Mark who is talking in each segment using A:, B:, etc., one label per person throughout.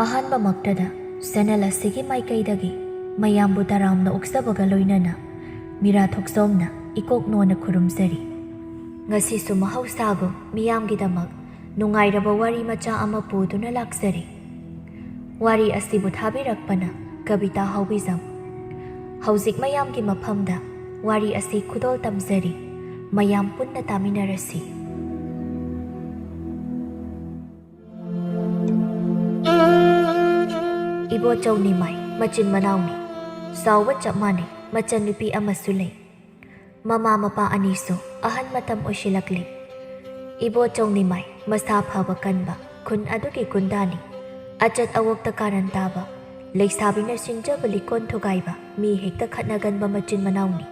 A: ꯑꯍꯥꯟꯕꯃꯛꯇꯗ channel ꯑꯁꯤꯒꯤ ꯃꯥꯏꯀꯩꯗꯒꯤ ꯃꯌꯥꯝꯕꯨ ꯇꯔꯥꯝꯅ ꯑꯣꯛꯆꯕꯒ ꯂꯣꯏꯅꯅ ꯃꯤꯔꯥꯊꯣꯛꯆꯣꯝꯅ ꯏꯀꯣꯛꯅꯣꯅ ꯈꯨꯔꯨꯝꯖꯔꯤ꯫ ꯉꯁꯤꯁꯨ ꯃꯍꯧꯁꯥꯒꯨꯝ ꯃꯤꯌꯥꯝꯒꯤꯗꯃꯛ ꯅꯨꯡꯉꯥꯏꯔꯕ ꯋꯥꯔꯤ ꯃꯆꯥ ꯑꯃ ꯄꯨꯗꯨꯅ ꯂꯥꯛꯆꯔꯤ꯫ ꯋꯥꯔꯤ ꯑꯁꯤꯕꯨ ꯊꯥꯕꯤꯔꯛꯄꯅ ꯀꯕꯤꯇꯥ ꯍꯥꯎꯕꯤꯖꯝ꯫ ꯍꯧꯖꯤꯛ ꯃꯌꯥꯝꯒꯤ ꯃꯐꯝꯗ ꯋꯥꯔꯤ ꯑꯁꯤ ꯈꯨꯗꯣꯜ ꯇꯝꯖꯔꯤ꯫ ꯃꯌꯥꯝ ꯄꯨꯟꯅ ꯇꯥꯃꯤꯟꯅꯔꯁꯤ꯫ ꯏꯕꯣꯆꯧ ꯅꯤꯃꯥꯏ ꯃꯆꯤꯟ ꯃꯅꯥꯎꯅꯤ꯫ ꯆꯥꯎꯕ ꯆꯞ ꯃꯥꯟꯅꯩ ꯃꯆꯟꯅꯨꯄꯤ ꯑꯃꯁꯨ ꯂꯩ꯫ ꯃꯃꯥ ꯃꯄꯥ ꯑꯅꯤꯁꯨ ꯑꯍꯟ ꯃꯇꯝ ꯑꯣꯏꯁꯤꯜꯂꯛꯂꯤ꯫ ꯏꯕꯣꯆꯧ ꯅꯤꯃꯥꯏ ꯃꯁꯥ ꯐꯕ ꯀꯟꯕ ꯈꯨꯟ ꯑꯗꯨꯒꯤ ꯒꯨꯟꯗꯥꯅꯤ꯫ ꯑꯆꯠ ꯑꯋꯣꯛꯇ ꯀꯥꯔꯟ ꯇꯥꯕ, ꯂꯩꯁꯥꯕꯤꯅ ꯁꯤꯟꯖꯕ ꯂꯤꯀꯣꯟ ꯊꯨꯒꯥꯏꯕ, ꯃꯤ ꯍꯦꯛꯇ ꯈꯠꯅꯒꯟꯕ ꯃꯆꯤꯟ ꯃꯅꯥꯎꯅꯤ꯫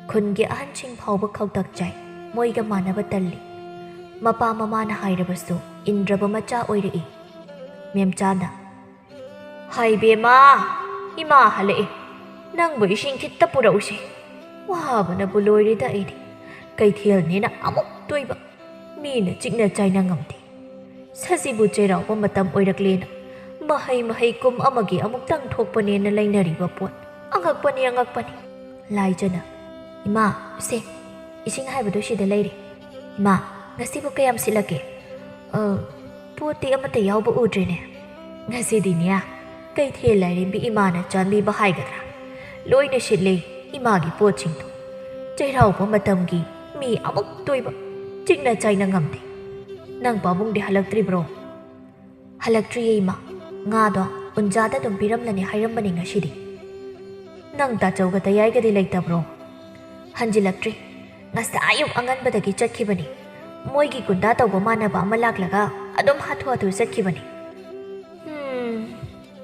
A: ꯈꯨꯟꯒꯤ ꯑꯍꯟꯁꯤꯡ ꯐꯥꯎꯕ ꯈꯧꯇꯛ ꯆꯥꯏ, ꯃꯣꯏꯒ ꯃꯥꯟꯅꯕ ꯇꯜꯂꯤ꯫ ꯃꯄꯥ ꯃꯃꯥꯅ ꯍꯥꯏꯔꯕꯁꯨ ꯏꯟꯗ꯭ꯔꯕ ꯃꯆꯥ ꯑꯣꯏꯔꯛꯏ꯫ ꯃꯦꯝꯆꯥꯅ "ꯍꯥꯏꯕꯦꯝꯃ, ꯏꯃꯥ ꯍꯜꯂꯛꯑꯦ, ꯅꯪꯕꯨ ꯏꯁꯤꯡ ꯈꯤꯠꯇ ꯄꯨꯔꯛꯎꯁꯦ꯫ ꯋꯥꯕꯅꯕꯨ ꯂꯣꯏꯔꯦꯗ ꯑꯩꯗꯤ, ꯀꯩꯊꯦꯜꯅꯦꯅ ꯑꯃꯨꯛ ꯇꯣꯏꯕ, ꯃꯤꯅ ꯆꯤꯛꯅ ꯆꯥꯏꯅ ꯉꯝꯗꯦ꯫ ꯁꯖꯤꯕꯨ ꯆꯩꯔꯥꯎꯕ ꯃꯇꯝ ꯑꯣꯏꯔꯛꯂꯦꯅ ꯃꯍꯩ ꯀꯨꯝ ꯑꯃꯒꯤ ꯑꯃꯨꯛꯇꯪ ꯊꯣꯛꯄꯅꯦꯅ ꯂꯩꯅꯔꯤꯕ ꯄꯣꯠ, ꯑꯉꯛꯄꯅꯤ ꯑꯉꯛꯄꯅꯤ꯫ ꯂꯥꯏꯖꯅ "ꯏꯃꯥ, ꯁꯦ ꯏꯁꯤꯡ ꯍꯥꯏꯕꯗꯨ ꯁꯤꯗ ꯂꯩꯔꯦ꯫ ꯏꯃꯥ, ꯉꯁꯤꯕꯨ ꯀꯌꯥꯝ ꯁꯤꯠꯂꯛꯀꯦ? ꯄꯣꯠꯇꯤ ꯑꯃꯠꯇ ꯌꯥꯎꯕ ꯎꯗ꯭ꯔꯦꯅꯦ꯫ ꯉꯁꯤꯗꯤꯅꯦ, ꯀꯩꯊꯦꯜ ꯂꯥꯏꯔꯦꯝꯕꯤ ꯏꯃꯥꯅ ꯆꯥꯟꯕꯤꯕ ꯍꯥꯏꯒꯗ꯭ꯔꯥ, ꯂꯣꯏꯅ ꯁꯤꯠꯂꯦ ꯏꯃꯥꯒꯤ ꯄꯣꯠꯁꯤꯡꯗꯣ꯫ ꯆꯩꯔꯥꯎꯕ ꯃꯇꯝꯒꯤ ꯃꯤ ꯑꯃꯨꯛ ꯇꯣꯏꯕ, ꯆꯤꯛꯅ ꯆꯥꯏꯅ ꯉꯝꯗꯦ꯫ ꯅꯪ ꯄꯥꯕꯨꯡꯗꯤ ꯍꯜꯂꯛꯇ꯭ꯔꯤꯕ꯭ꯔꯣ?" "ꯍꯜꯂꯛꯇ꯭ꯔꯤꯌꯦ ꯏꯃꯥ, ꯉꯥꯗꯣ ꯎꯟꯖꯥꯗ ꯑꯗꯨꯝ ꯄꯤꯔꯝꯂꯅꯤ ꯍꯥꯏꯔꯝꯕꯅꯤ ꯉꯁꯤꯗꯤ." "ꯅꯪ ꯇꯥꯆꯧꯒ ꯇꯌꯥꯏꯒꯗꯤ ꯂꯩꯇꯕ꯭ꯔꯣ?" "ꯍꯟꯖꯤꯜꯂꯛꯇ꯭ꯔꯤ, ꯉꯁꯥꯏ ꯑꯌꯨꯛ ꯑꯉꯟꯕꯗꯒꯤ ꯆꯠꯈꯤꯕꯅꯤ꯫ ꯃꯣꯏꯒꯤ ꯒꯨꯟꯗꯥ ꯇꯧꯕ ꯃꯥꯟꯅꯕ ꯑꯃ ꯂꯥꯛꯂꯒ ꯑꯗꯨꯝ ꯍꯥꯊꯨ ꯆꯠꯈꯤꯕꯅꯤ."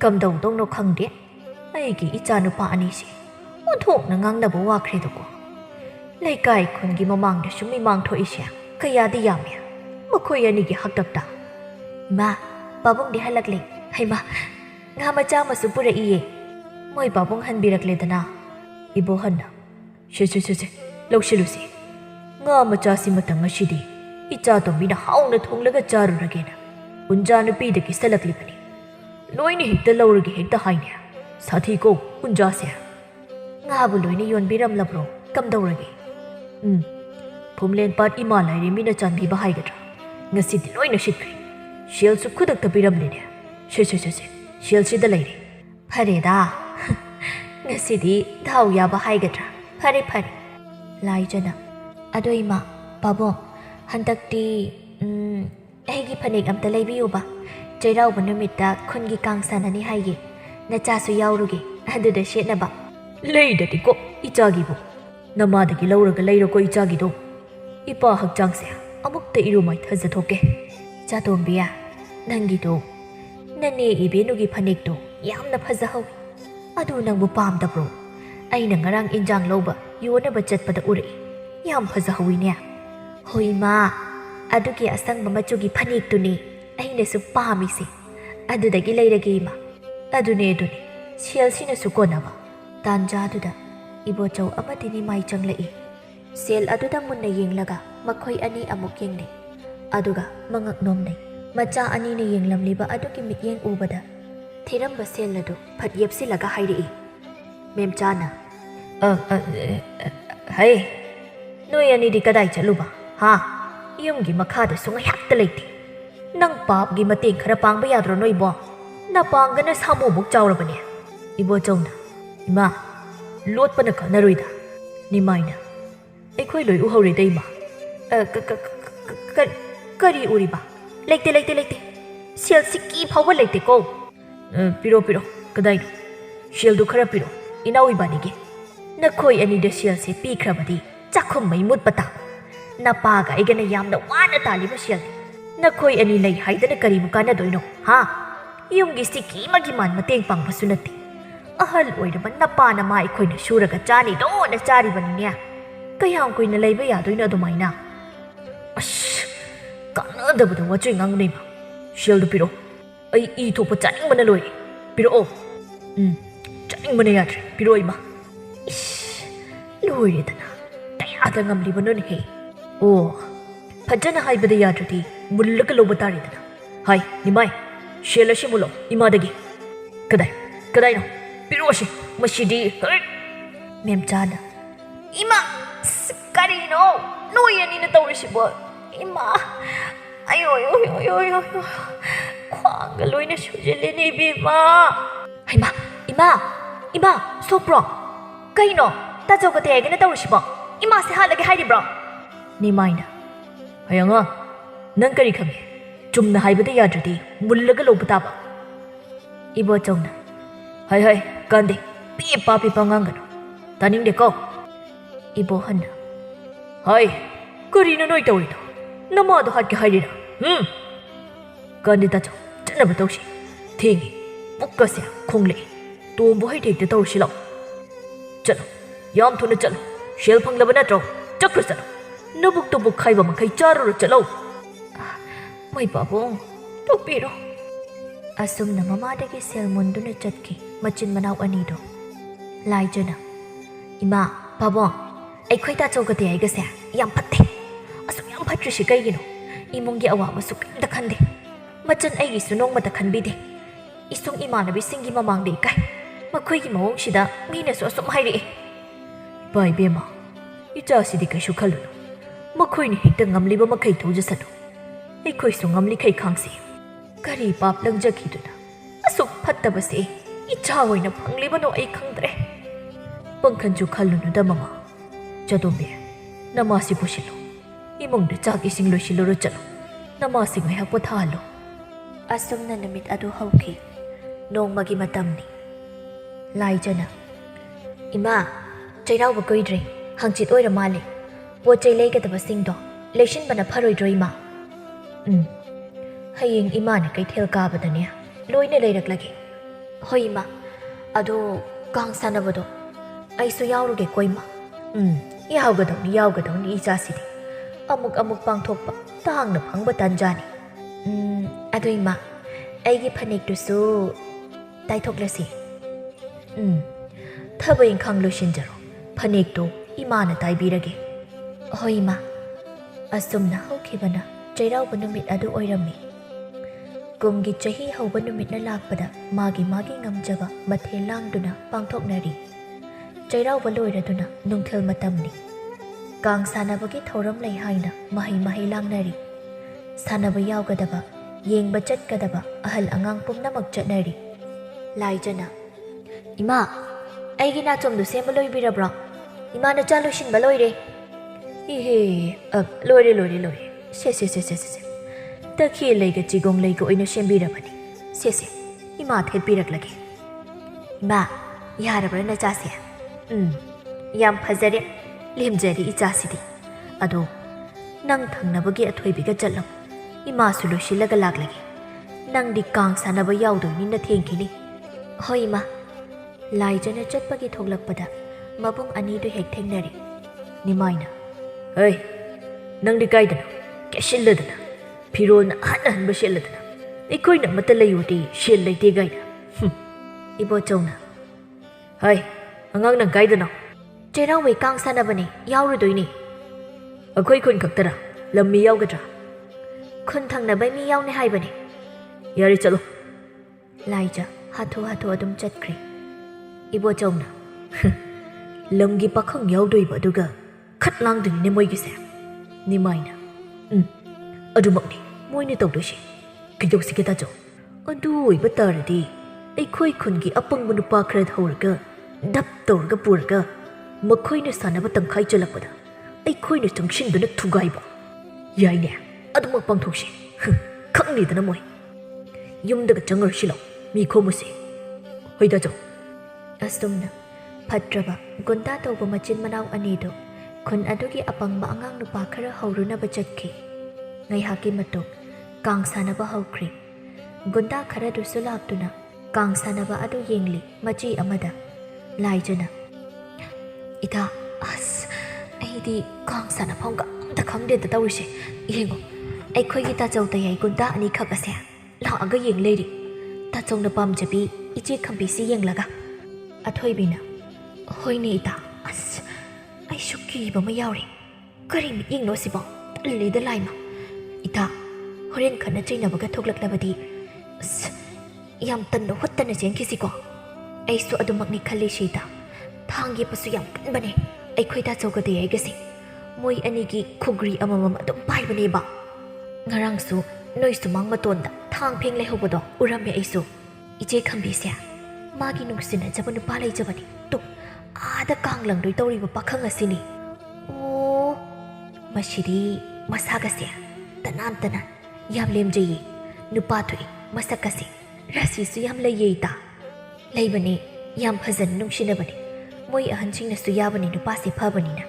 A: "ꯀꯝꯗꯧꯗꯧꯅꯣ ꯈꯪꯗꯦ, ꯑꯩꯒꯤ ꯏꯆꯥꯅꯨꯄꯥ ꯑꯅꯤꯁꯦ ꯑꯣꯟꯊꯣꯛꯅ ꯉꯥꯡꯅꯕ ꯋꯥꯈ꯭ꯔꯦꯗꯀꯣ꯫ ꯂꯩꯀꯥꯏ ꯈꯨꯟꯒꯤ ꯃꯃꯥꯡꯗꯁꯨ ꯃꯤꯃꯥꯡ ꯊꯣꯛꯏꯁꯦ ꯀꯌꯥꯗꯤ ꯌꯥꯝꯃꯦ ꯃꯈꯣꯏ ꯑꯅꯤꯒꯤ ꯍꯥꯛꯇꯛꯇ." "ꯏꯃꯥ, ꯄꯥꯕꯨꯡꯗꯤ ꯍꯜꯂꯛꯂꯦ꯫ ꯍꯩꯃꯥ, ꯉꯥ ꯃꯆꯥ ꯑꯃꯁꯨ ꯄꯨꯔꯛꯏꯌꯦ꯫ ꯃꯣꯏ ꯄꯥꯕꯨꯡ ꯍꯟꯕꯤꯔꯛꯂꯦꯗꯅ." ꯏꯕꯣꯍꯟꯅ "ꯁꯦ ꯂꯧꯁꯤꯜꯂꯨꯁꯦ, ꯉꯥ ꯃꯆꯥꯁꯤꯃꯇ ꯉꯁꯤꯗꯤ ꯏꯆꯥ ꯇꯣꯝꯕꯤꯅ ꯍꯥꯎꯅ ꯊꯣꯡꯂꯒ ꯆꯥꯔꯨꯔꯒꯦꯅ ꯎꯟꯖꯥ ꯅꯨꯄꯤꯗꯒꯤ ꯁꯜꯂꯛꯂꯤꯕꯅꯤ꯫ ꯂꯣꯏꯅ ꯍꯦꯛꯇ ꯂꯧꯔꯒꯦ ꯍꯦꯛꯇ ꯍꯥꯏꯅꯦ, ꯁꯥꯊꯤꯀꯣ ꯎꯟꯖꯥꯁꯦ." "ꯉꯥꯕꯨ ꯂꯣꯏꯅ ꯌꯣꯟꯕꯤꯔꯝꯂꯕ꯭ꯔꯣ? ꯀꯝꯗꯧꯔꯒꯦ?" "ꯐꯨꯝꯂꯦꯟꯄꯥꯠ ꯏꯃꯥ ꯂꯥꯏꯔꯦꯝꯕꯤꯅ ꯆꯥꯟꯕꯤꯕ ꯍꯥꯏꯒꯗ꯭ꯔꯥ, ꯉꯁꯤꯗꯤ ꯂꯣꯏꯅ ꯁꯤꯠꯈ꯭ꯔꯦ꯫ ꯁꯦꯜꯁꯨ ꯈꯨꯗꯛꯇ ꯄꯤꯔꯝꯂꯦꯅꯦ꯫ ꯁꯦ ꯁꯦꯜꯁꯤꯗ ꯂꯩꯔꯦ." "ꯐꯔꯦꯗ, ꯉꯁꯤꯗꯤ ꯗꯥꯎ ꯌꯥꯕ ꯍꯥꯏꯒꯗ꯭ꯔꯥ, ꯐꯔꯦ." ꯂꯥꯏꯖꯅ "ꯑꯗꯣ ꯏꯃꯥ, ꯄꯥꯕꯨꯡ, ꯍꯟꯗꯛꯇꯤ ꯑꯩꯒꯤ ꯐꯅꯦꯛ ꯑꯝꯇ ꯂꯩꯕꯤꯌꯨꯕ꯫ ꯆꯩꯔꯥꯎꯕ ꯅꯨꯃꯤꯠꯇ ꯈꯨꯟꯒꯤ ꯀꯥꯡ ꯁꯥꯟꯅꯅꯤ ꯍꯥꯏꯌꯦ, ꯅꯆꯥꯁꯨ ꯌꯥꯎꯔꯨꯒꯦ, ꯑꯗꯨꯗ ꯁꯦꯠꯅꯕ." "ꯂꯩꯗꯗꯤꯀꯣ ꯏꯆꯥꯒꯤꯕꯨ, ꯅꯃꯥꯗꯒꯤ ꯂꯧꯔꯒ ꯂꯩꯔꯣꯀꯣ ꯏꯆꯥꯒꯤꯗꯣ꯫ ꯏꯄꯥ ꯍꯛꯆꯥꯡꯁꯦ ꯑꯃꯨꯛꯇ ꯏꯔꯨ ꯃꯥꯏꯊꯖꯊꯣꯛꯀꯦ." "ꯏꯆꯥꯇꯣꯝꯕꯤ, ꯅꯪꯒꯤꯗꯣ ꯅꯅꯦ ꯏꯕꯦꯟꯅꯨꯒꯤ ꯐꯅꯦꯛꯇꯣ ꯌꯥꯝꯅ ꯐꯖꯍꯧꯏ꯫ ꯑꯗꯨ ꯅꯪꯕꯨ ꯄꯥꯝꯗꯕ꯭ꯔꯣ? ꯑꯩꯅ ꯉꯔꯥꯡ ꯏꯟꯖꯥꯡ ꯂꯧꯕ ꯌꯣꯟꯅꯕ ꯆꯠꯄꯗ ꯎꯔꯛꯏ, ꯌꯥꯝ ꯐꯖꯍꯧꯏꯅꯦ." "ꯍꯣꯏ ꯏꯃꯥ, ꯑꯗꯨꯒꯤ ꯑꯁꯪꯕ ꯃꯆꯨꯒꯤ ꯐꯅꯦꯛꯇꯨꯅꯤ ꯑꯩꯅꯁꯨ ꯄꯥꯝꯃꯤꯁꯦ, ꯑꯗꯨꯗꯒꯤ ꯂꯩꯔꯒꯦ ꯏꯃꯥ." ꯑꯗꯨꯅꯦ, ꯁꯦꯜꯁꯤꯅꯁꯨ ꯀꯣꯟꯅꯕ." ꯇꯥꯟꯖꯥꯗꯨꯗ ꯏꯕꯣꯆꯧ ꯑꯃꯗꯤ ꯅꯤꯃꯥꯏ ꯆꯪꯂꯛꯏ꯫ ꯁꯦꯜ ꯑꯗꯨꯗ ꯃꯨꯟꯅ ꯌꯦꯡꯂꯒ ꯃꯈꯣꯏ ꯑꯅꯤ ꯑꯃꯨꯛ ꯌꯦꯡꯅꯩ, ꯑꯗꯨꯒ ꯃꯉꯛ ꯅꯣꯝꯅꯩ꯫ ꯃꯆꯥ ꯑꯅꯤꯅ ꯌꯦꯡꯂꯝꯂꯤꯕ ꯑꯗꯨꯒꯤ ꯃꯤꯠꯌꯦꯡ ꯎꯕꯗ ꯊꯤꯔꯝꯕ ꯁꯦꯜ ꯑꯗꯨ ꯐꯠ ꯌꯦꯞꯁꯤꯜꯂꯒ ꯍꯥꯏꯔꯛꯏ꯫ ꯃꯦꯝꯆꯥꯅ "ꯍꯩ, ꯅꯣꯏ ꯑꯅꯤꯗꯤ ꯀꯗꯥꯏ ꯆꯠꯂꯨꯕ? ꯌꯨꯝꯒꯤ ꯃꯈꯥꯗꯁꯨ ꯉꯥꯏꯍꯥꯛꯇ ꯂꯩꯇꯦ꯫ ꯅꯪ ꯄꯥꯞꯒꯤ ꯃꯇꯦꯡ ꯈꯔ ꯄꯥꯡꯕ ꯌꯥꯗ꯭ꯔꯣ ꯅꯣꯏꯕꯣ? ꯅꯄꯥꯡꯒꯅ ꯁꯥꯃꯨꯃꯨꯛ ꯆꯥꯎꯔꯕꯅꯦ." ꯏꯕꯣꯆꯧꯅ "ꯏꯃꯥ, ꯂꯣꯠꯄꯅ ꯀꯥꯟꯅꯔꯣꯏꯗ." ꯅꯤꯃꯥꯏꯅ "ꯑꯩꯈꯣꯏ ꯂꯣꯏ ꯎꯍꯧꯔꯦꯗ ꯏꯃꯥ." "ꯀꯔꯤ ꯎꯔꯤꯕ?" ꯂꯩꯇꯦ, ꯁꯦꯜ ꯁꯤꯀꯤ ꯐꯥꯎꯕ ꯂꯩꯇꯦꯀꯣ." ꯄꯤꯔꯣ, ꯀꯗꯥꯏꯅꯣ? ꯁꯦꯜꯗꯨ ꯈꯔ ꯄꯤꯔꯣ, ꯏꯅꯥꯎ ꯏꯕꯥꯅꯤꯒꯤ." "ꯅꯈꯣꯏ ꯑꯅꯤꯗ ꯁꯦꯜꯁꯦ ꯄꯤꯈ꯭ꯔꯕꯗꯤ ꯆꯥꯛꯈꯨꯝ ꯃꯩ ꯃꯨꯠꯄ ꯇꯥꯕ꯫ ꯅꯄꯥꯒ ꯑꯩꯒꯅ ꯌꯥꯝꯅ ꯋꯥꯅ ꯇꯥꯜꯂꯤꯕ ꯁꯦꯜꯅꯤ. ꯅꯈꯣꯏ ꯑꯅꯤ ꯂꯩ ꯍꯥꯏꯗꯅ ꯀꯔꯤꯕꯨ ꯀꯥꯟꯅꯗꯣꯏꯅꯣ? ꯌꯨꯝꯒꯤ ꯁꯤꯀꯤ ꯑꯃꯒꯤ ꯃꯥꯟ ꯃꯇꯦꯡ ꯄꯥꯡꯕꯁꯨ ꯅꯠꯇꯦ. ꯑꯍꯜ ꯑꯣꯏꯔꯕ ꯅꯄꯥ ꯅꯃꯥ ꯑꯩꯈꯣꯏꯅ ꯁꯨꯔꯒ ꯆꯥꯅꯤꯗꯣꯅ ꯆꯥꯔꯤꯕꯅꯤꯅꯦ. ꯀꯌꯥꯝ ꯀꯨꯏꯅ ꯂꯩꯕ ꯌꯥꯗꯣꯏꯅꯣ ꯑꯗꯨꯃꯥꯏꯅ? ꯑꯁ, ꯀꯥꯟꯅꯗꯕꯗ ꯋꯥꯆꯣꯏ ꯉꯥꯡꯅꯩꯕ. ꯁꯦꯜꯗꯨ ꯄꯤꯔꯛꯑꯣ. ꯑꯩ ꯏ ꯊꯣꯛꯄ ꯆꯥꯅꯤꯡꯕꯅ ꯂꯣꯏꯔꯦ. ꯄꯤꯔꯛꯑꯣ. ꯆꯥꯅꯤꯡꯕꯅ ꯌꯥꯗ꯭ꯔꯦ. ꯄꯤꯔꯛꯑꯣ ꯏꯃꯥ. 이씨, 로이레드나 따야다 ngamliबꯅꯣꯅꯦꯍꯦ. ꯑꯣ, ꯐꯖꯅ ꯍꯥꯏꯕꯗ ꯌꯥꯗ꯭ꯔꯗꯤ ꯃꯨꯜꯂꯒ ꯂꯧꯕ ꯇꯥꯔꯦꯗꯅ. ꯍꯥꯏ, ꯅꯤꯃꯥꯏ,
B: ꯁꯦꯜꯂꯁꯤꯃꯨꯂꯣ ꯏꯃꯥꯗꯒꯤ ꯀꯗꯥꯏꯅꯣ ꯄꯤꯔꯛꯑꯣꯁꯤ ꯃꯁꯤꯗꯤ
A: ꯃꯦꯝꯆꯥꯅ ꯏꯃꯥ ꯀꯔꯤꯅꯣ ꯅꯣꯏ ꯑꯅꯤꯅ ꯇꯧꯔꯤꯁꯤꯕꯣ ꯏꯃꯥ ꯑꯌꯣ ꯈ꯭ꯋꯥꯡꯒ ꯂꯣꯏꯅ ꯁꯨꯖꯤꯜꯂꯦꯅꯦ ꯏꯕꯦꯝꯃ ꯏꯃꯥ ꯁꯣꯛꯄ꯭ꯔꯣ ꯀꯩꯅꯣ ꯇꯥꯆꯧꯒ ꯇꯌꯥꯏꯒꯅ ꯇꯧꯔꯤꯁꯤꯕꯣ 이마세 하려게 하리브라
B: 니마이나 하영아 넌 그리 khangge chumna haibada yadradi mullaga lobutaba ibo chongna hai kande pi pa ngangano taning de ko ibo hanna hai karina noi tawrido namado hatke hairira kande ta chaw chanaba tawsi thengi pukkase khongle tombo hai thekte tawsi law chalo yam thuna chalo shel phanglaba natro chakra chalo nabuk to buk khaiba makai charu chalo mai babong topiro asumna mamadagi sel munduna chatki machin manaw anido laijana ima babong ai khoita chogate ai gase yam phatte asum yam phatri shi kai gino imungi awa masuk da khande machan ai gi sunong mata khanbide isung imana bi singi mamang de kai makhoi gi mawong shida mina so sum hairi bai bema icha sidi kai shukhalu makhoi ni hekta ngamliba makai thojasanu ai khoi su ngamli kai khangsi kari pap langjakiduna asuk phattabase icha hoina phangliba no ai khangdre pangkhanju khallunu da mama chadombe namasi pushilo imong de chak ising loisilo ro chalo namasi ngai hakpo thalo asumna namit adu hauki nongmagi matamni laijana ima chairau ba koidre hangchit oira male po chai lei ka taba singdo leishin bana pharoi droi ma hayeng ima na kai thel ka badane loina leirak lagi hoi ma ado kang sanabado ai so yauruge koima yaugadoni icha sidi amuk pangthokpa tangna phangba tanjani ado ima aigi phanek tu su taithoklasi thabai khang lo shinjaro phanek to imana taibirage hoi ma asumna hokhibana chairau banumit adu oirami kumgi chahi hauba numit na lakpada magi ngamjaba mathe langduna pangthoknari chairau baloiraduna nungthel matamni kang sanabagi thoram lei haina mahi langnari sanaba yaugadaba yengba chatkadaba ahal angang pumnamak chatnari laijana ima aigi na chomdu sema loibirabra ima na chalo shin baloire ihe loire se takhi leiga chigong leiga oina shembirabani se ima thetpirak lagi ima yarabra na chase yam phajare lemjari ichasidi ado nang thangnabagi athoibiga challam ima sulo shilaga laglagi nang di kang sanaba yaudo ni na thengkini hoi ma laijana chatpagi thoglakpada mabung ani do hek thengnari nimaina hey nang di kaidana keshilladana pirona hanan bashelladana ikoina mata layuti shel leite gaida ibo chawna hey angang nang kaidana chairau we kang sanabani yaurudoini akhoi khun kaktara lammi yaugadra khun thangnabai mi yaune haibani yari chalo laija hatho adum chatkri ibo chawna lamgi pakhang yaudoiba aduga khatlang ne moi gise ni maina adumakni moine tawdoshi kidosi kita jo adu oiba taradi ai khoi khungi apang nupa khra thorga dap torga purga makhoina sanaba tangkhai chalakpada ai khoina changsinduna thugaiba yaine adumak pangthokshi khangni dana moi yumdaga changar shilo mi khomusi hoida jo astumna phatraba gonda tawba machin manaw anido khun adugi apangba angang nupa khara haurunaba chatki ngai haki matok kang sanaba haukri gonda khara du sulaptuna kang sanaba adu yengli machi amada laijana ita as aidi kang sanapongga ta khangde ta tawrise yengo ai khoi gi ta chau ta yai gonda ani khak ase la aga yeng leiri ta chongna pam jabi ichi khambi si yenglaga athoibina hoini ita as ai shuki ba ma yauri kari mi yeng no sibo le da laima ita horen khana chaina baga thoklak labadi
A: ꯑꯁ ꯌꯥꯝ ꯇꯟꯅ ꯍꯨꯠꯇꯅ ꯆꯦꯟꯈꯤꯁꯤꯀꯣ ꯑꯩꯁꯨ ꯑꯗꯨꯃꯛꯅꯤ ꯈꯜꯂꯤꯁꯤꯗ ꯊꯥꯡ ꯌꯦꯞꯄꯁꯨ ꯌꯥꯝ ꯀꯟꯕꯅꯦ ꯑꯩꯈꯣꯏ ꯇꯥꯆꯧꯒꯗꯤ ꯑꯩꯒꯁꯦ ꯃꯣꯏ ꯑꯅꯤꯒꯤ ꯈꯨꯒ꯭ꯔꯤ ꯑꯃꯃꯝ ꯑꯗꯨꯝ ꯄꯥꯏꯕꯅꯦꯕ ꯉꯔꯥꯡꯁꯨ ꯅꯣꯏ ꯁꯨꯃꯥꯡ ꯃꯇꯣꯟꯗ ꯊꯥꯡ ꯐꯦꯡ ꯂꯩꯍꯧꯕꯗꯣ ꯎꯔꯝꯃꯦ ꯑꯩꯁꯨ ꯏꯆꯦ ꯈꯝꯕꯤꯁꯦ ꯃꯥꯒꯤ ꯅꯨꯡꯁꯤꯅꯖꯕ ꯅꯨꯄꯥ ꯂꯩꯖꯕꯅꯤ ꯇꯨ ꯑꯥꯗ ꯀꯥꯡꯂꯪꯗꯣꯏ ꯇꯧꯔꯤꯕ ꯄꯥꯈꯪ ꯑꯁꯤꯅꯤ ꯑꯣ ꯃꯁꯤꯗꯤ ꯃꯁꯥꯒꯁꯦ ꯇꯅꯥꯟ ꯇꯅꯥꯟ ꯌꯥꯝ ꯂꯦꯝꯖꯩꯌꯦ ꯅꯨꯄꯥ ꯊꯣꯛꯏ ꯃꯁꯛꯀꯁꯦ ꯔꯥꯁꯤꯁꯨ ꯌꯥꯝ ꯂꯩꯌꯦ ꯏꯇꯥ ꯂꯩꯕꯅꯦ ꯌꯥꯝ ꯐꯖꯅ ꯅꯨꯡꯁꯤꯅꯕꯅꯦ ꯃꯣꯏ ꯑꯍꯟꯁꯤꯡꯅꯁꯨ ꯌꯥꯕꯅꯦ ꯅꯨꯄꯥꯁꯦ ꯐꯕꯅꯤꯅ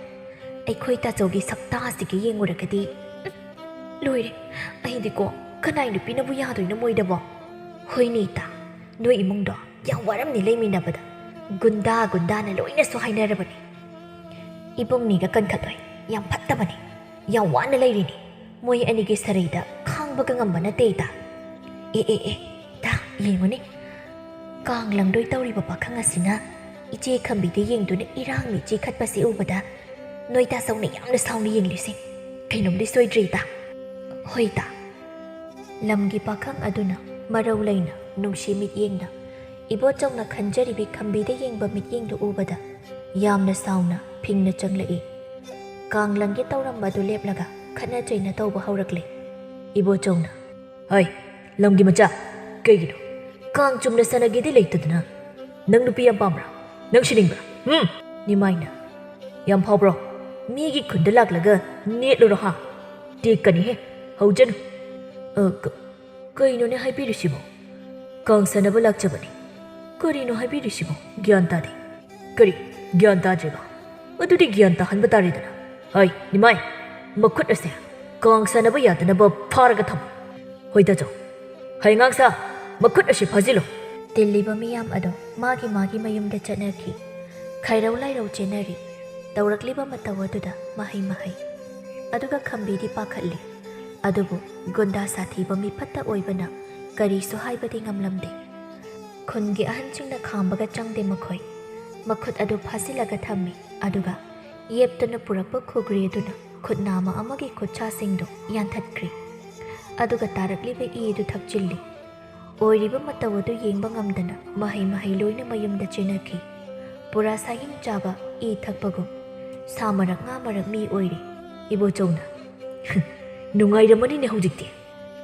A: ꯑꯩꯈꯣꯏ ꯇꯥꯆꯧꯒꯤ ꯁꯛꯇꯥꯁꯤꯒ ꯌꯦꯡꯉꯨꯔꯒꯗꯤ ꯂꯣꯏꯔꯦ ꯑꯩꯗꯤꯀꯣ ꯀꯅꯥꯏ ꯅꯨꯄꯤꯅꯕꯨ ꯌꯥꯗꯣꯏꯅꯣ ꯃꯣꯏꯗꯕꯣ ꯍꯣꯏꯅꯦ ꯏꯇꯥ ꯅꯣꯏ ꯏꯃꯨꯡꯗꯣ ꯌꯥꯝ ꯋꯥꯔꯝꯅꯤ ꯂꯩꯃꯤꯟꯅꯕꯗ ꯒꯨꯟꯗꯥꯅ ꯂꯣꯏꯅꯁꯨ ꯍꯥꯏꯅꯔꯕꯅꯤ ꯏꯕꯨꯡꯅꯤꯒ ꯀꯟꯈꯠꯂꯣꯏ ꯌꯥꯝ ꯐꯠꯇꯕꯅꯤ ꯌꯥꯝ ꯋꯥꯅ ꯂꯩꯔꯤꯅꯤ ꯃꯣꯏ ꯑꯅꯤꯒꯤ ꯁꯔꯩꯗ ꯈꯥꯡꯕꯒ ꯉꯝꯕ ꯅꯠꯇꯦ ꯏꯇꯥ ꯏꯇꯥ ꯌꯦꯡꯉꯨꯅꯦ ꯀꯥꯡ ꯂꯪꯗꯣꯏ ꯇꯧꯔꯤꯕ ꯄꯥꯈꯪ ꯑꯁꯤꯅ ꯏꯆꯦ ꯈꯝꯕꯤꯗ ꯌꯦꯡꯗꯨꯅ ꯏꯔꯥꯡꯅꯤ ꯆꯦꯈꯠꯄꯁꯤ ꯎꯕꯗ ꯅꯣꯏ ꯇꯥꯆꯧꯅ ꯌꯥꯝꯅ ꯁꯥꯎꯅ ꯌꯦꯡꯂꯤꯁꯦ ꯀꯩꯅꯣꯝꯗꯤ ꯁꯣꯏꯗ꯭ꯔꯦ ꯏꯇꯥ ꯍꯣꯏ ꯏꯇꯥ ꯂꯝꯒꯤ ꯄꯥꯈꯪ ꯑꯗꯨꯅ ꯃꯔꯧ ꯂꯩꯅ ꯅꯨꯡꯁꯤ ꯃꯤꯠꯌꯦꯡꯅ ꯏꯕꯣꯆꯧꯅ ꯈꯟꯖꯔꯤꯕꯤ ꯈꯝꯕꯤꯗ ꯌꯦꯡꯕ ꯃꯤꯠꯌꯦꯡꯗꯨ ꯎꯕꯗ ꯌꯥꯝꯅ ꯁꯥꯎꯅ ꯐꯤꯡꯅ ꯆꯪꯂꯛꯏ ꯀꯥꯡꯂꯪꯒꯤ ꯇꯧꯔꯝꯕ ꯑꯗꯨ ꯂꯦꯞꯂꯒ ꯈꯠꯅ ꯆꯩꯅ ꯇꯧꯕ ꯍꯧꯔꯛꯂꯦ ꯏꯕꯣꯆꯧꯅ ꯍꯥꯏ ꯂꯝꯒꯤ ꯃꯆꯥ ꯀꯩꯒꯤꯅꯣ ꯀꯥꯡ ꯆꯨꯝꯅ ꯁꯥꯟꯅꯒꯦꯗꯤ ꯂꯩꯇꯗꯅ ꯅꯪ ꯅꯨꯄꯤ ꯌꯥꯝ ꯄꯥꯝꯕ꯭ꯔꯥ ꯅꯪ ꯁꯤꯅꯤꯡꯕ꯭ꯔꯥ ꯅꯤꯃꯥꯏꯅ ꯌꯥꯝ ꯐꯥꯎꯕ꯭ꯔꯣ ꯃꯤꯒꯤ ꯈꯨꯟꯗ ꯂꯥꯛꯂꯒ ꯅꯦꯠꯂꯨꯔꯣ ꯍꯥ ꯇꯦꯛꯀꯅꯤꯍꯦ ꯍꯧꯖꯅꯨ ꯀꯩꯅꯣꯅꯦ ꯍꯥꯏꯕꯤꯔꯤꯁꯤꯕꯣ ꯀꯥꯡ ꯁꯥꯟꯅꯕ ꯂꯥꯛꯆꯕꯅꯤ ꯀꯔꯤꯅꯣ ꯍꯥꯏꯕꯤꯔꯤꯁꯤꯕꯣ ꯒ꯭ꯌꯥꯟ ꯇꯥꯗꯦ ꯀꯔꯤ ꯒ꯭ꯌꯥꯟ ꯇꯥꯗ꯭ꯔꯦꯕ ꯑꯗꯨꯗꯤ ꯒ꯭ꯌꯥꯟ ꯇꯥꯍꯟꯕ ꯇꯥꯔꯦꯗꯅ ꯍꯥꯏ ꯅꯤꯃꯥꯏ ꯃꯈꯨꯠ ꯑꯁꯦ ꯀꯥꯡ ꯁꯥꯟꯅꯕ ꯌꯥꯗꯅꯕ ꯐꯥꯔꯒ ꯊꯝꯃꯨ ꯍꯣꯏ ꯇꯥꯆꯧ ꯍꯌꯦꯡꯉꯥꯡꯁꯥ ꯃꯈꯨꯠ ꯑꯁꯤ ꯐꯥꯖꯤꯜꯂꯣ ꯇꯤꯜꯂꯤꯕ ꯃꯤꯌꯥꯝ ꯑꯗꯣ ꯃꯥꯒꯤ ꯃꯌꯨꯝꯗ ꯆꯠꯅꯈꯤ ꯈꯩꯔꯧ ꯂꯥꯏꯔꯧ ꯆꯦꯟꯅꯔꯤ ꯇꯧꯔꯛꯂꯤꯕ ꯃꯇꯧ ꯑꯗꯨꯗ ꯃꯍꯩ ꯑꯗꯨꯒ ꯈꯝꯕꯤꯗꯤ ꯄꯥꯈꯠꯂꯤ ꯑꯗꯨꯕꯨ ꯒꯨꯟꯗꯥ ꯁꯥꯊꯤꯕ ꯃꯤꯐꯠꯇ ꯑꯣꯏꯕꯅ ꯀꯔꯤꯁꯨ ꯍꯥꯏꯕꯗꯤ ꯉꯝꯂꯝꯗꯦ ꯈꯨꯟꯒꯤ ꯑꯍꯟꯁꯤꯡꯅ ꯈꯥꯝꯕꯒ ꯆꯪꯗꯦ ꯃꯈꯣꯏ ꯃꯈꯨꯠ ꯑꯗꯨ ꯐꯥꯖꯤꯜꯂꯒ ꯊꯝꯃꯤ ꯑꯗꯨꯒ ꯌꯦꯞꯇꯨꯅ ꯄꯨꯔꯛꯄ ꯈꯨꯒ꯭ꯔꯤ ꯑꯗꯨꯅ ꯈꯨꯠꯅꯥꯃ ꯑꯃꯒꯤ ꯈꯨꯠꯁꯥꯁꯤꯡꯗꯨ ꯌꯥꯟꯊꯠꯈ꯭ꯔꯤ ꯑꯗꯨꯒ ꯇꯥꯔꯛꯂꯤꯕ ꯏ ꯑꯗꯨ ꯊꯛꯆꯤꯜꯂꯤ ꯑꯣꯏꯔꯤꯕ ꯃꯇꯧ ꯑꯗꯨ ꯌꯦꯡꯕ ꯉꯝꯗꯅ ꯃꯍꯩ ꯂꯣꯏꯅ ꯃꯌꯨꯝꯗ ꯆꯦꯟꯅꯈꯤ ꯄꯨꯔꯥ ꯁꯥꯍꯤꯡ ꯆꯥꯕ ꯏ ꯊꯛꯄꯒꯨꯝ ꯁꯥ ꯃꯔꯛ ꯉꯥ ꯃꯔꯛ ꯃꯤ ꯑꯣꯏꯔꯤ ꯏꯕꯣꯆꯧꯅ ꯅꯨꯡꯉꯥꯏꯔꯝꯃꯅꯤꯅꯦ ꯍꯧꯖꯤꯛꯇꯤ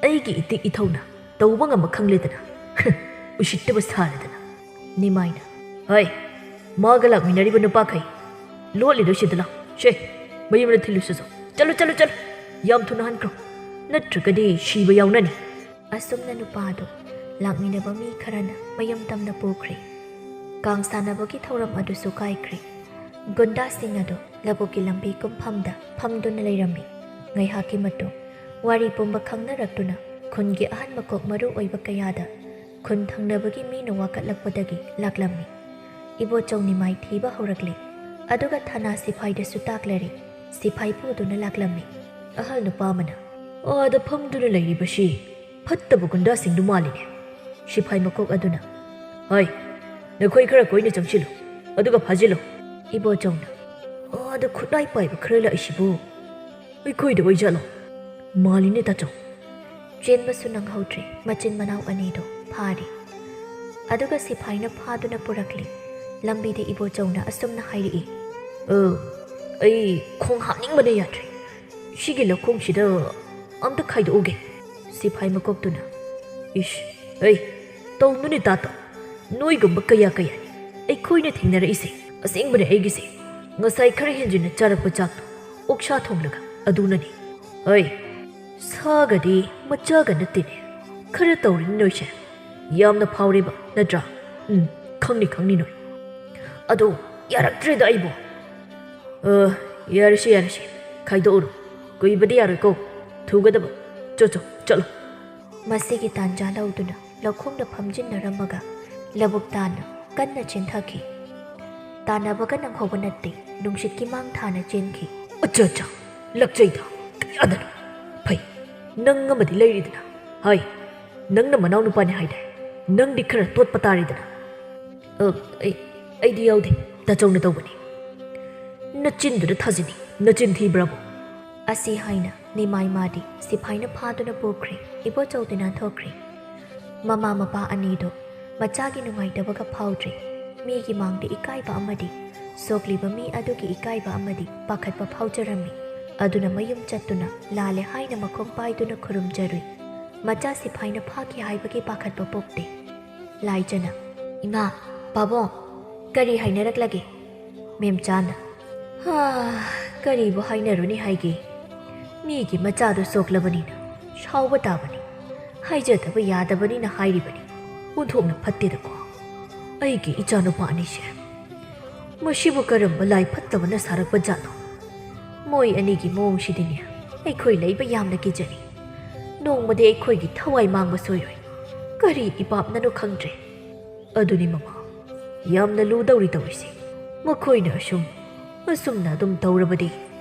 A: ꯑꯩꯒꯤ ꯏꯇꯤꯛ ꯏꯊꯧꯅ ꯇꯧꯕ ꯉꯝꯕ ꯈꯪꯂꯦꯗꯅ ꯎꯁꯤꯠꯇꯕ ꯁꯥꯔꯗꯅ ꯅꯤꯃꯥꯏꯅ ꯍꯣꯏ ꯃꯥꯒ ꯂꯥꯛꯃꯤꯟꯅꯔꯤꯕ ꯅꯨꯄꯥꯈꯩ ꯂꯣꯠꯂꯤꯗꯣ ꯁꯤꯗ ꯂꯥꯎ ꯁꯦ ꯃꯌꯨꯝꯗ ꯊꯤꯜꯂꯨꯁꯨ ꯆꯠꯂꯨ ꯌꯥꯝ ꯊꯨꯅ ꯍꯟꯈ꯭ꯔꯣ ꯅꯠꯇ꯭ꯔꯒꯗꯤ ꯁꯤꯕ ꯌꯥꯎꯅꯅꯤ ꯑꯁꯨꯝꯅ ꯅꯨꯄꯥꯗꯣ ꯂꯥꯛꯃꯤꯟꯅꯕ ꯃꯤ ꯈꯔꯅ ꯃꯌꯨꯝ ꯇꯝꯅ ꯄꯨꯈ꯭ꯔꯤ ꯀꯥꯡ ꯁꯥꯟꯅꯕꯒꯤ ꯊꯧꯔꯝ ꯑꯗꯨꯁꯨ ꯀꯥꯏꯈ꯭ꯔꯤ ꯒꯨꯟꯗꯥꯁꯤꯡ ꯑꯗꯨ ꯂꯧꯕꯨꯛꯀꯤ ꯂꯝꯕꯤ ꯀꯨꯝꯐꯝꯗ ꯐꯝꯗꯨꯅ ꯂꯩꯔꯝꯃꯤ ꯉꯥꯏꯍꯥꯛꯀꯤ ꯃꯇꯨꯡ ꯋꯥꯔꯤ ꯄꯨꯝꯕ ꯈꯪꯅꯔꯛꯇꯨꯅ ꯈꯨꯟꯒꯤ ꯑꯍꯟ ꯃꯀꯣꯛ ꯃꯔꯨ ꯑꯣꯏꯕ ꯀꯌꯥꯗ ꯈꯨꯟ ꯊꯪꯅꯕꯒꯤ ꯃꯤꯅ ꯋꯥꯀꯠꯂꯛꯄꯗꯒꯤ ꯂꯥꯛꯂꯝꯃꯤ ꯏꯕꯣꯆꯧ ꯅꯤꯃꯥꯏ ꯊꯤꯕ ꯍꯧꯔꯛꯂꯤ ꯑꯗꯨꯒ ꯊꯅꯥ ꯁꯤꯐꯥꯏꯗꯁꯨ ꯇꯥꯛꯂꯔꯤ ꯁꯤꯐꯥꯏ ꯄꯨꯗꯨꯅ ꯂꯥꯛꯂꯝꯃꯤ ꯑꯍꯜ ꯅꯨꯄꯥ ꯑꯃꯅ ꯑꯥꯗ ꯐꯝꯗꯨꯅ ꯂꯩꯔꯤꯕꯁꯤ ꯐꯠꯇꯕ ꯒꯨꯟꯗꯥꯁꯤꯡꯗꯨ ꯃꯥꯜꯂꯤꯅꯦ ꯁꯤꯐꯥꯏ ꯃꯀꯣꯛ ꯑꯗꯨꯅ ꯍꯣꯏ ꯅꯈꯣꯏ ꯈꯔ ꯀꯣꯏꯅ ꯆꯪꯁꯤꯜꯂꯨ ꯑꯗꯨꯒ ꯐꯥꯖꯤꯜꯂꯨ ꯏꯕꯣꯆꯧꯅ ꯑꯥꯗ ꯈꯨꯠꯂꯥꯏ ꯄꯥꯏꯕ ꯈꯔ ꯂꯥꯛꯏꯁꯤꯕꯨ ꯑꯩꯈꯣꯏꯗ ꯑꯣꯏꯖꯥꯠꯂꯣ ꯃꯥꯜꯂꯤꯅꯦ ꯇꯥꯆꯧ ꯆꯦꯟꯕꯁꯨ ꯅꯪꯍꯧꯗ꯭ꯔꯦ ꯃꯆꯤꯟ ꯃꯅꯥꯎ ꯑꯅꯤꯗꯣ ꯐꯥꯔꯤ ꯑꯗꯨꯒ ꯁꯤꯐꯥꯏꯅ ꯐꯥꯗꯨꯅ ꯄꯨꯔꯛꯂꯤ ꯂꯝꯕꯤꯗ ꯏꯕꯣꯆꯧꯅ ꯑꯁꯨꯝꯅ ꯍꯥꯏꯔꯛꯏ ꯑꯩ ꯈꯣꯡ ꯍꯥꯞꯅꯤꯡꯕꯅ ꯌꯥꯗ꯭ꯔꯦ ꯁꯤꯒꯤ ꯂꯧꯈꯣꯡꯁꯤꯗ ꯑꯝꯇ ꯈꯥꯏꯗꯣꯛꯎꯒꯦ ꯁꯤꯐꯥꯏ ꯃꯀꯣꯛꯇꯨꯅ ꯏꯁ ꯇꯧꯅꯨꯅꯦ ꯇꯥꯇꯧ ꯅꯣꯏꯒꯨꯝꯕ ꯀꯌꯥꯅꯤ ꯑꯩꯈꯣꯏꯅ ꯊꯦꯡꯅꯔꯛꯏꯁꯦ ꯑꯁꯦꯡꯕꯅꯦ ꯑꯩꯒꯤꯁꯦ ꯉꯁꯥꯏ ꯈꯔ ꯍꯦꯟꯖꯤꯟꯅ ꯆꯥꯔꯛꯄ ꯆꯥꯛꯇꯣ ꯑꯣꯛꯁꯥ ꯊꯣꯡꯂꯒ ꯑꯗꯨꯅꯅꯤ ꯁꯥꯒꯗꯤ ꯃꯆꯥꯒ ꯅꯠꯇꯦꯅꯦ ꯈꯔ ꯇꯧꯔꯤꯅꯤ ꯅꯣꯏꯁꯦ ꯌꯥꯝꯅ ꯐꯥꯎꯔꯦꯕ ꯅꯠꯇ꯭ꯔꯥ ꯈꯪꯅꯤ ꯅꯣꯏ ꯑꯗꯣ ꯌꯥꯔꯛꯇ꯭ꯔꯦꯗ ꯑꯩꯕꯨ ꯌꯥꯔꯁꯤ ꯈꯥꯏꯗꯣꯛꯎꯔꯣ ꯀꯨꯏꯕꯗꯤ ꯌꯥꯔꯣꯏꯀꯣ ꯊꯨꯒꯗꯕ ꯆꯠꯂꯣ ꯃꯁꯤꯒꯤ ꯇꯥꯟꯖꯥ ꯂꯧꯗꯨꯅ ꯂꯧꯈꯣꯡꯗ ꯐꯝꯖꯤꯟꯅꯔꯝꯃꯒ ꯂꯧꯕꯨꯛ ꯇꯥꯟꯅ ꯀꯟꯅ ꯆꯦꯟꯊꯈꯤ ꯇꯥꯟꯅꯕꯒ ꯅꯪꯍꯧꯕ ꯅꯠꯇꯦ ꯅꯨꯡꯁꯤꯠꯀꯤ ꯃꯥꯡ ꯊꯥꯅ ꯆꯦꯟꯈꯤ ꯑꯆꯥ ꯂꯛꯆꯩꯗ ꯀꯌꯥꯗꯅꯣ ꯐꯩ ꯅꯪ ꯑꯃꯗꯤ ꯂꯩꯔꯤꯗꯅ ꯍꯥꯏ ꯅꯪꯅ ꯃꯅꯥꯎ ꯅꯨꯄꯥꯅꯤ ꯍꯥꯏꯗꯥꯏ ꯅꯪꯗꯤ ꯈꯔ ꯇꯣꯠꯄ ꯇꯥꯔꯤꯗꯅ ꯑꯩꯗꯤ ꯌꯥꯎꯗꯦ ꯇꯥꯆꯧꯅ ꯇꯧꯕꯅꯤ ꯅꯆꯤꯟꯗꯨꯗ ꯊꯥꯖꯤꯟꯅꯤ ꯅꯆꯤꯟ ꯊꯤꯕ꯭ꯔꯥꯕꯣ ꯑꯁꯤ ꯍꯥꯏꯅ ꯅꯤꯃꯥꯏ ꯃꯥꯗꯤ ꯁꯤꯐꯥꯏꯅ ꯐꯥꯗꯨꯅ ꯄꯨꯈ꯭ꯔꯤ ꯏꯕꯣꯆꯧꯗꯤ ꯅꯥꯟꯊꯣꯛꯈ꯭ꯔꯤ ꯃꯃꯥ ꯃꯄꯥ ꯑꯅꯤꯗꯣ ꯃꯆꯥꯒꯤ ꯅꯨꯡꯉꯥꯏꯇꯕꯒ ꯐꯥꯎꯗ꯭ꯔꯤ ꯃꯤꯒꯤ ꯃꯥꯡꯗ ꯏꯀꯥꯏꯕ ꯑꯃꯗꯤ ꯁꯣꯛꯂꯤꯕ ꯃꯤ ꯑꯗꯨꯒꯤ ꯏꯀꯥꯏꯕ ꯑꯃꯗꯤ ꯄꯥꯈꯠꯄ ꯐꯥꯎꯖꯔꯝꯃꯤ ꯑꯗꯨꯅ ꯃꯌꯨꯝ ꯆꯠꯇꯨꯅ ꯂꯥꯜꯂꯦ ꯍꯥꯏꯅ ꯃꯈꯣꯡ ꯄꯥꯏꯗꯨꯅ ꯈꯨꯔꯨꯝꯖꯔꯨꯏ ꯃꯆꯥ ꯁꯤꯐꯥꯏꯅ ꯐꯥꯈꯤ ꯍꯥꯏꯕꯒꯤ ꯄꯥꯈꯠꯄ ꯄꯣꯛꯇꯦ ꯂꯥꯏꯖꯅ ꯏꯃꯥ ꯄꯥꯕꯨꯡ ꯀꯔꯤ ꯍꯥꯏꯅꯔꯛꯂꯒꯦ ꯃꯦꯝꯆꯥꯅ ꯀꯔꯤꯕꯨ ꯍꯥꯏꯅꯔꯨꯅꯤ ꯍꯥꯏꯒꯦ ꯃꯤꯒꯤ ꯃꯆꯥꯗꯨ ꯁꯣꯛꯂꯕꯅꯤꯅ ꯁꯥꯎꯕ ꯇꯥꯕꯅꯤ ꯍꯥꯏꯖꯗꯕ ꯌꯥꯗꯕꯅꯤꯅ ꯍꯥꯏꯔꯤꯕꯅꯤ ꯑꯣꯟꯊꯣꯛꯅ ꯐꯠꯇꯦꯗꯀꯣ ꯑꯩꯒꯤ ꯏꯆꯥꯅꯨꯄꯥ ꯑꯅꯤꯁꯦ ꯃꯁꯤꯕꯨ ꯀꯔꯝꯕ ꯂꯥꯏ ꯐꯠꯇꯕꯅ ꯁꯥꯔꯛꯄ ꯖꯥꯠꯅꯣ ꯃꯣꯏ ꯑꯅꯤꯒꯤ ꯃꯑꯣꯡꯁꯤꯗꯤꯅꯦ ꯑꯩꯈꯣꯏ ꯂꯩꯕ ꯌꯥꯝꯅ ꯀꯤꯖꯔꯤ ꯅꯣꯡꯃꯗꯤ ꯑꯩꯈꯣꯏꯒꯤ ꯊꯋꯥꯏ ꯃꯥꯡꯕ ꯁꯣꯏꯔꯣꯏ ꯀꯔꯤ ꯏꯄꯥꯞꯅꯅꯣ ꯈꯪꯗ꯭ꯔꯦ ꯑꯗꯨꯅꯤ ꯃꯃꯥ ꯌꯥꯝꯅ ꯂꯨꯗꯧꯔꯤ ꯇꯧꯔꯤꯁꯦ ꯃꯈꯣꯏꯅ ꯑꯁꯨꯝꯅ ꯑꯗꯨꯝ ꯇꯧꯔꯕꯗꯤ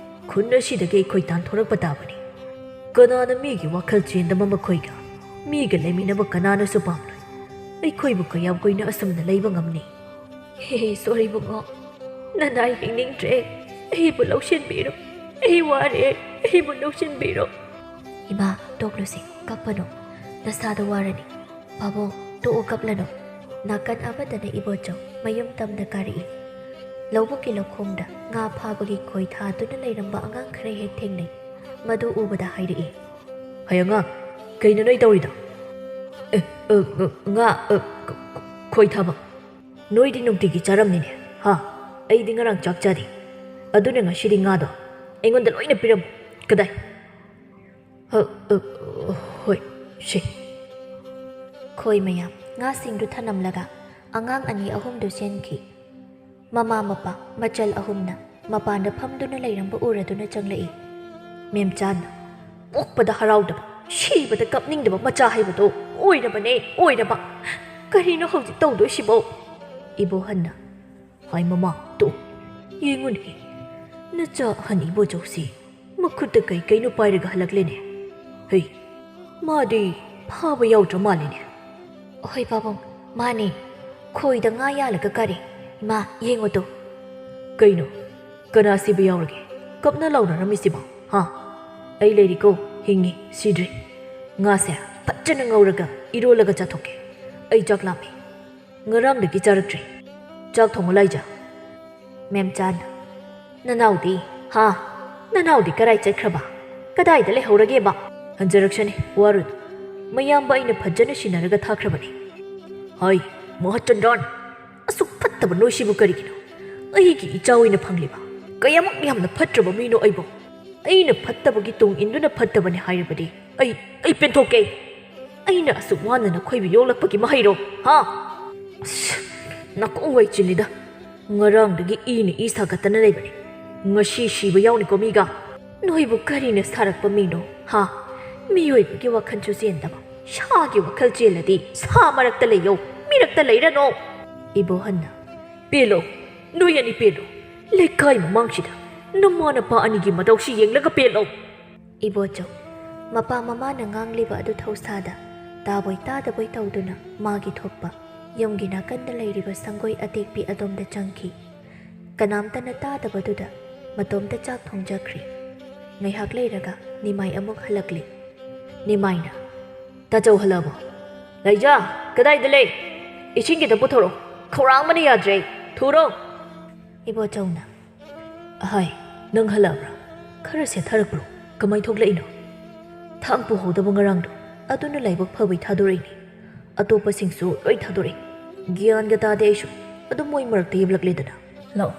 A: ꯈꯨꯟ ꯑꯁꯤꯗꯒꯤ ꯑꯩꯈꯣꯏ ꯇꯥꯟꯊꯣꯔꯛꯄ ꯇꯥꯕꯅꯤ ꯀꯅꯥꯅ ꯃꯤꯒꯤ ꯋꯥꯈꯜ ꯆꯦꯟꯗꯕ ꯃꯈꯣꯏꯒ ꯃꯤꯒ ꯂꯩꯃꯤꯟꯅꯕ ꯀꯅꯥꯅꯁꯨ ꯄꯥꯝꯂꯣꯏ ꯑꯩꯈꯣꯏꯕꯨ ꯀꯌꯥꯝ ꯀꯨꯏꯅ ꯑꯁꯨꯝꯅ ꯂꯩꯕ ꯉꯝꯅꯤ ꯁꯣꯔꯤ ꯕꯨꯡꯉꯣ ꯅꯅꯥꯏ ꯍꯤꯡꯅꯤꯡꯗ꯭ꯔꯦ ꯑꯩꯕꯨ ꯂꯧꯁꯤꯟꯕꯤꯔꯣ ꯑꯩ ꯋꯥꯔꯦ ꯑꯩꯕꯨ ꯂꯧꯁꯤꯟꯕꯤꯔꯣ ꯏꯃꯥ ꯇꯣꯛꯂꯨꯁꯤ ꯀꯞꯄꯅꯨ ꯅꯁꯥꯗ ꯋꯥꯔꯅꯤ ꯄꯥꯕꯨꯡ ꯇꯣꯛꯑꯣ ꯀꯞꯂꯅꯨ ꯅꯥꯀꯟ ꯑꯃꯗꯅ ꯏꯕꯣꯆꯧ ꯃꯌꯨꯝ ꯇꯝꯅ ꯀꯥꯔꯛꯏ ꯂꯧꯕꯨꯛꯀꯤ ꯂꯧꯈꯣꯡꯗ ꯉꯥ ꯐꯥꯕꯒꯤ ꯈꯣꯏ ꯊꯥꯗꯨꯅ ꯂꯩꯔꯝꯕ ꯑꯉꯥꯡ ꯈꯔ ꯍꯦꯛ ꯊꯦꯡꯅꯩ ꯃꯗꯨ ꯎꯕꯗ ꯍꯥꯏꯔꯛꯏ ꯍꯩ ꯑꯉꯥꯡ ꯀꯩꯅꯣ ꯅꯣꯏ ꯇꯧꯔꯤꯗꯣ ꯉꯥ ꯈꯣꯏ ꯊꯥꯕ ꯅꯣꯏꯗꯤ ꯅꯨꯡꯇꯤꯒꯤ ꯆꯥꯔꯝꯅꯤꯅꯦ ꯑꯩꯗꯤ ꯉꯔꯥꯡ ꯆꯥꯛ ꯆꯥꯗꯦ ꯑꯗꯨꯅ ꯉꯁꯤꯗꯤ ꯉꯥꯗꯣ ꯑꯩꯉꯣꯟꯗ ꯂꯣꯏꯅ ꯄꯤꯔꯝꯃꯨ ꯀꯗꯥꯏ ꯍꯣꯏ ꯁꯤ ꯈꯣꯏ ꯃꯌꯥꯝ ꯉꯥꯁꯤꯡꯗꯨ ꯊꯅꯝꯂꯒ ꯑꯉꯥꯡ ꯑꯅꯤ ꯑꯍꯨꯝꯗꯨ ꯆꯦꯟꯈꯤ ꯃꯃꯥ ꯃꯄꯥ ꯃꯆꯜ ꯑꯍꯨꯝꯅ ꯃꯄꯥꯟꯗ ꯐꯝꯗꯨꯅ ꯂꯩꯔꯝꯕ ꯎꯔꯗꯨꯅ ꯆꯪꯂꯛꯏ ꯃꯦꯝꯆꯥꯅ ꯄꯣꯛꯄꯗ ꯍꯔꯥꯎꯗꯕ ꯁꯤꯕꯗ ꯀꯞꯅꯤꯡꯗꯕ ꯃꯆꯥ ꯍꯥꯏꯕꯗꯣ ꯑꯣꯏꯔꯕ ꯀꯔꯤꯅꯣ ꯍꯧꯖꯤꯛ ꯇꯧꯗꯣꯏꯁꯤꯕꯣ ꯏꯕꯣꯍꯟꯅ ꯍꯥꯏ ꯃꯃꯥ ꯇꯣ ꯌꯦꯡꯉꯨꯅꯦ ꯅꯆꯥ ꯑꯍꯟ ꯏꯕꯣꯆꯧꯁꯤ ꯃꯈꯨꯠꯇ ꯀꯩꯅꯣ ꯄꯥꯏꯔꯒ ꯍꯜꯂꯛꯂꯦꯅꯦ ꯍꯩ ꯃꯥꯗꯤ ꯐꯥꯕ ꯌꯥꯎꯗ꯭ꯔ ꯃꯥꯜꯂꯦꯅꯦ ꯍꯣꯏ ꯄꯥꯕꯨꯡ ꯃꯥꯅꯦ ꯈꯣꯏꯗ ꯉꯥ ꯌꯥꯜꯂꯒ ꯀꯥꯔꯤ ꯏꯃꯥ ꯌꯦꯡꯉꯣꯇꯣ ꯀꯩꯅꯣ ꯀꯅꯥ ꯁꯤꯕ ꯌꯥꯎꯔꯒꯦ ꯀꯞꯅ ꯂꯥꯎꯅꯔꯝꯃꯤꯁꯤꯕꯣ ꯑꯩ ꯂꯩꯔꯤꯀꯣ ꯍꯤꯡꯉꯤ ꯁꯤꯗ꯭ꯔꯤ ꯉꯥꯁꯦ ꯐꯖꯅ ꯉꯧꯔꯒ ꯏꯔꯣꯜꯂꯒ ꯆꯥꯊꯣꯛꯀꯦ ꯑꯩ ꯆꯥꯛ ꯂꯥꯝꯃꯤ ꯉꯔꯥꯡꯗꯒꯤ ꯆꯥꯔꯛꯇ꯭ꯔꯤ ꯆꯥꯛ ꯊꯣꯡꯉꯨ ꯂꯥꯏꯖꯥ ꯃꯦꯝꯆꯥꯅ ꯅꯅꯥꯎꯗꯤ ꯀꯔꯥꯏ ꯆꯠꯈ꯭ꯔꯕ ꯀꯗꯥꯏꯗ ꯂꯩꯍꯧꯔꯒꯦꯕ ꯍꯟꯖꯔꯛꯁꯅꯤ ꯋꯥꯔꯨꯅꯨ ꯃꯌꯥꯝꯕ ꯑꯩꯅ ꯐꯖꯅ ꯁꯤꯟꯅꯔꯒ ꯊꯥꯈ꯭ꯔꯕꯅꯤ ꯍꯥꯏ ꯃꯍꯥꯆꯟꯗ꯭ꯔꯥꯟ ꯑꯁꯨꯛ ꯐꯠꯇꯕ ꯅꯣꯏꯁꯤꯕꯨ ꯀꯔꯤꯒꯤꯅꯣ ꯑꯩꯒꯤ ꯏꯆꯥ ꯑꯣꯏꯅ ꯐꯪꯂꯤꯕ ꯀꯌꯥꯃꯨꯛ ꯌꯥꯝꯅ ꯐꯠꯇ꯭ꯔꯕ ꯃꯤꯅꯣ ꯑꯩꯕꯨ ꯑꯩꯅ ꯐꯠꯇꯕꯒꯤ ꯇꯨꯡ ꯏꯟꯗꯨꯅ ꯐꯠꯇꯕꯅꯤ ꯍꯥꯏꯔꯕꯗꯤ ꯑꯩ ꯄꯦꯟꯊꯣꯛꯀꯦ ꯑꯩꯅ ꯑꯁꯨꯛ ꯋꯥꯅ ꯅꯈꯣꯏꯕꯨ ꯌꯣꯛꯂꯛꯄꯒꯤ ꯃꯍꯩꯔꯣ ꯅꯥꯀꯣꯡ ꯋꯥꯏ ꯆꯤꯜꯂꯤꯗ ꯉꯔꯥꯡꯗꯒꯤ ꯏ ꯁꯥꯒꯠꯇꯅ ꯂꯩꯕꯅꯤ ꯉꯁꯤ ꯁꯤꯕ ꯌꯥꯎꯅꯤꯀꯣ ꯃꯤꯒ ꯅꯣꯏꯕꯨ ꯀꯔꯤꯅ ꯁꯥꯔꯛꯄ ꯃꯤꯅꯣ ꯃꯤꯑꯣꯏꯕꯒꯤ ꯋꯥꯈꯜꯁꯨ ꯆꯦꯟꯗꯕ ꯁꯥꯒꯤ ꯋꯥꯈꯜ ꯆꯦꯜꯂꯗꯤ ꯁꯥ ꯃꯔꯛꯇ ꯂꯩꯌꯣ ꯃꯤꯔꯛꯇ ꯂꯩꯔꯅꯣ ꯏꯕꯣꯍꯟꯅ ꯄꯦꯜꯂꯣ ꯅꯣꯏ ꯑꯅꯤ ꯄꯦꯜꯂꯣ ꯂꯩꯀꯥꯏ ꯃꯃꯥꯡꯁꯤꯗ ꯅꯃꯥ ꯅꯄꯥ ꯑꯅꯤꯒꯤ ꯃꯇꯧꯁꯤ ꯌꯦꯡꯂꯒ ꯄꯦꯜꯂꯣ ꯏꯕꯣꯆꯧ ꯃꯄꯥ ꯃꯃꯥꯅ ꯉꯥꯡꯂꯤꯕ ꯑꯗꯨ ꯊꯧꯁꯥꯗ ꯇꯥꯕꯣꯏ ꯇꯥꯗꯕꯣꯏ ꯇꯧꯗꯨꯅ ꯃꯥꯒꯤ ꯊꯣꯛꯄ ꯌꯨꯝꯒꯤ ꯅꯥꯀꯟꯗ ꯂꯩꯔꯤꯕ ꯁꯪꯒꯣꯏ ꯑꯇꯦꯛꯄꯤ ꯑꯗꯣꯝꯗ ꯆꯪꯈꯤ ꯀꯅꯥꯝꯇꯅ ꯇꯥꯗꯕꯗꯨꯗ ꯃꯇꯣꯝꯇ ꯆꯥꯛ ꯊꯣꯡꯖꯈ꯭ꯔꯤ ꯉꯥꯏꯍꯥꯛ ꯂꯩꯔꯒ ꯅꯤꯃꯥꯏ ꯑꯃꯨꯛ ꯍꯜꯂꯛꯂꯤ ꯅꯤꯃꯥꯏꯅ ꯇꯥꯆꯧ ꯍꯜꯂꯛꯑꯕꯣ ꯂꯩꯖꯥ ꯀꯗꯥꯏꯗ ꯂꯩ ꯏꯁꯤꯡ ꯈꯤꯇ ꯄꯨꯊꯣꯔꯛꯑꯣ ꯈꯧꯔꯥꯡꯕꯅ ꯌꯥꯗ꯭ꯔꯦ ꯊꯨꯔꯣ ꯏꯕꯣꯆꯧꯅ ꯑꯍꯥꯏ ꯅꯪ ꯍꯜꯂꯛꯑꯕ꯭ꯔꯥ ꯈꯔ ꯁꯦꯠꯊꯔꯛꯄ꯭ꯔꯣ ꯀꯃꯥꯏ ꯊꯣꯛꯂꯛꯏꯅꯣ ꯊꯥꯡ ꯄꯨꯍꯧꯗꯕ ꯉꯔꯥꯡꯗꯣ ꯑꯗꯨꯅ ꯂꯥꯏꯕꯛ ꯐꯕꯩ ꯊꯥꯗꯣꯔꯛꯏꯅꯤ ꯑꯇꯣꯞꯄꯁꯤꯡꯁꯨ ꯂꯣꯏ ꯊꯥꯗꯣꯔꯛꯏ ꯒ꯭ꯌꯥꯟꯒ ꯇꯥꯗꯦ ꯑꯩꯁꯨ ꯑꯗꯨꯝ ꯃꯣꯏ ꯃꯔꯛꯇ ꯌꯦꯞꯂꯛꯂꯦꯗꯅ ꯂꯥꯛꯑꯣ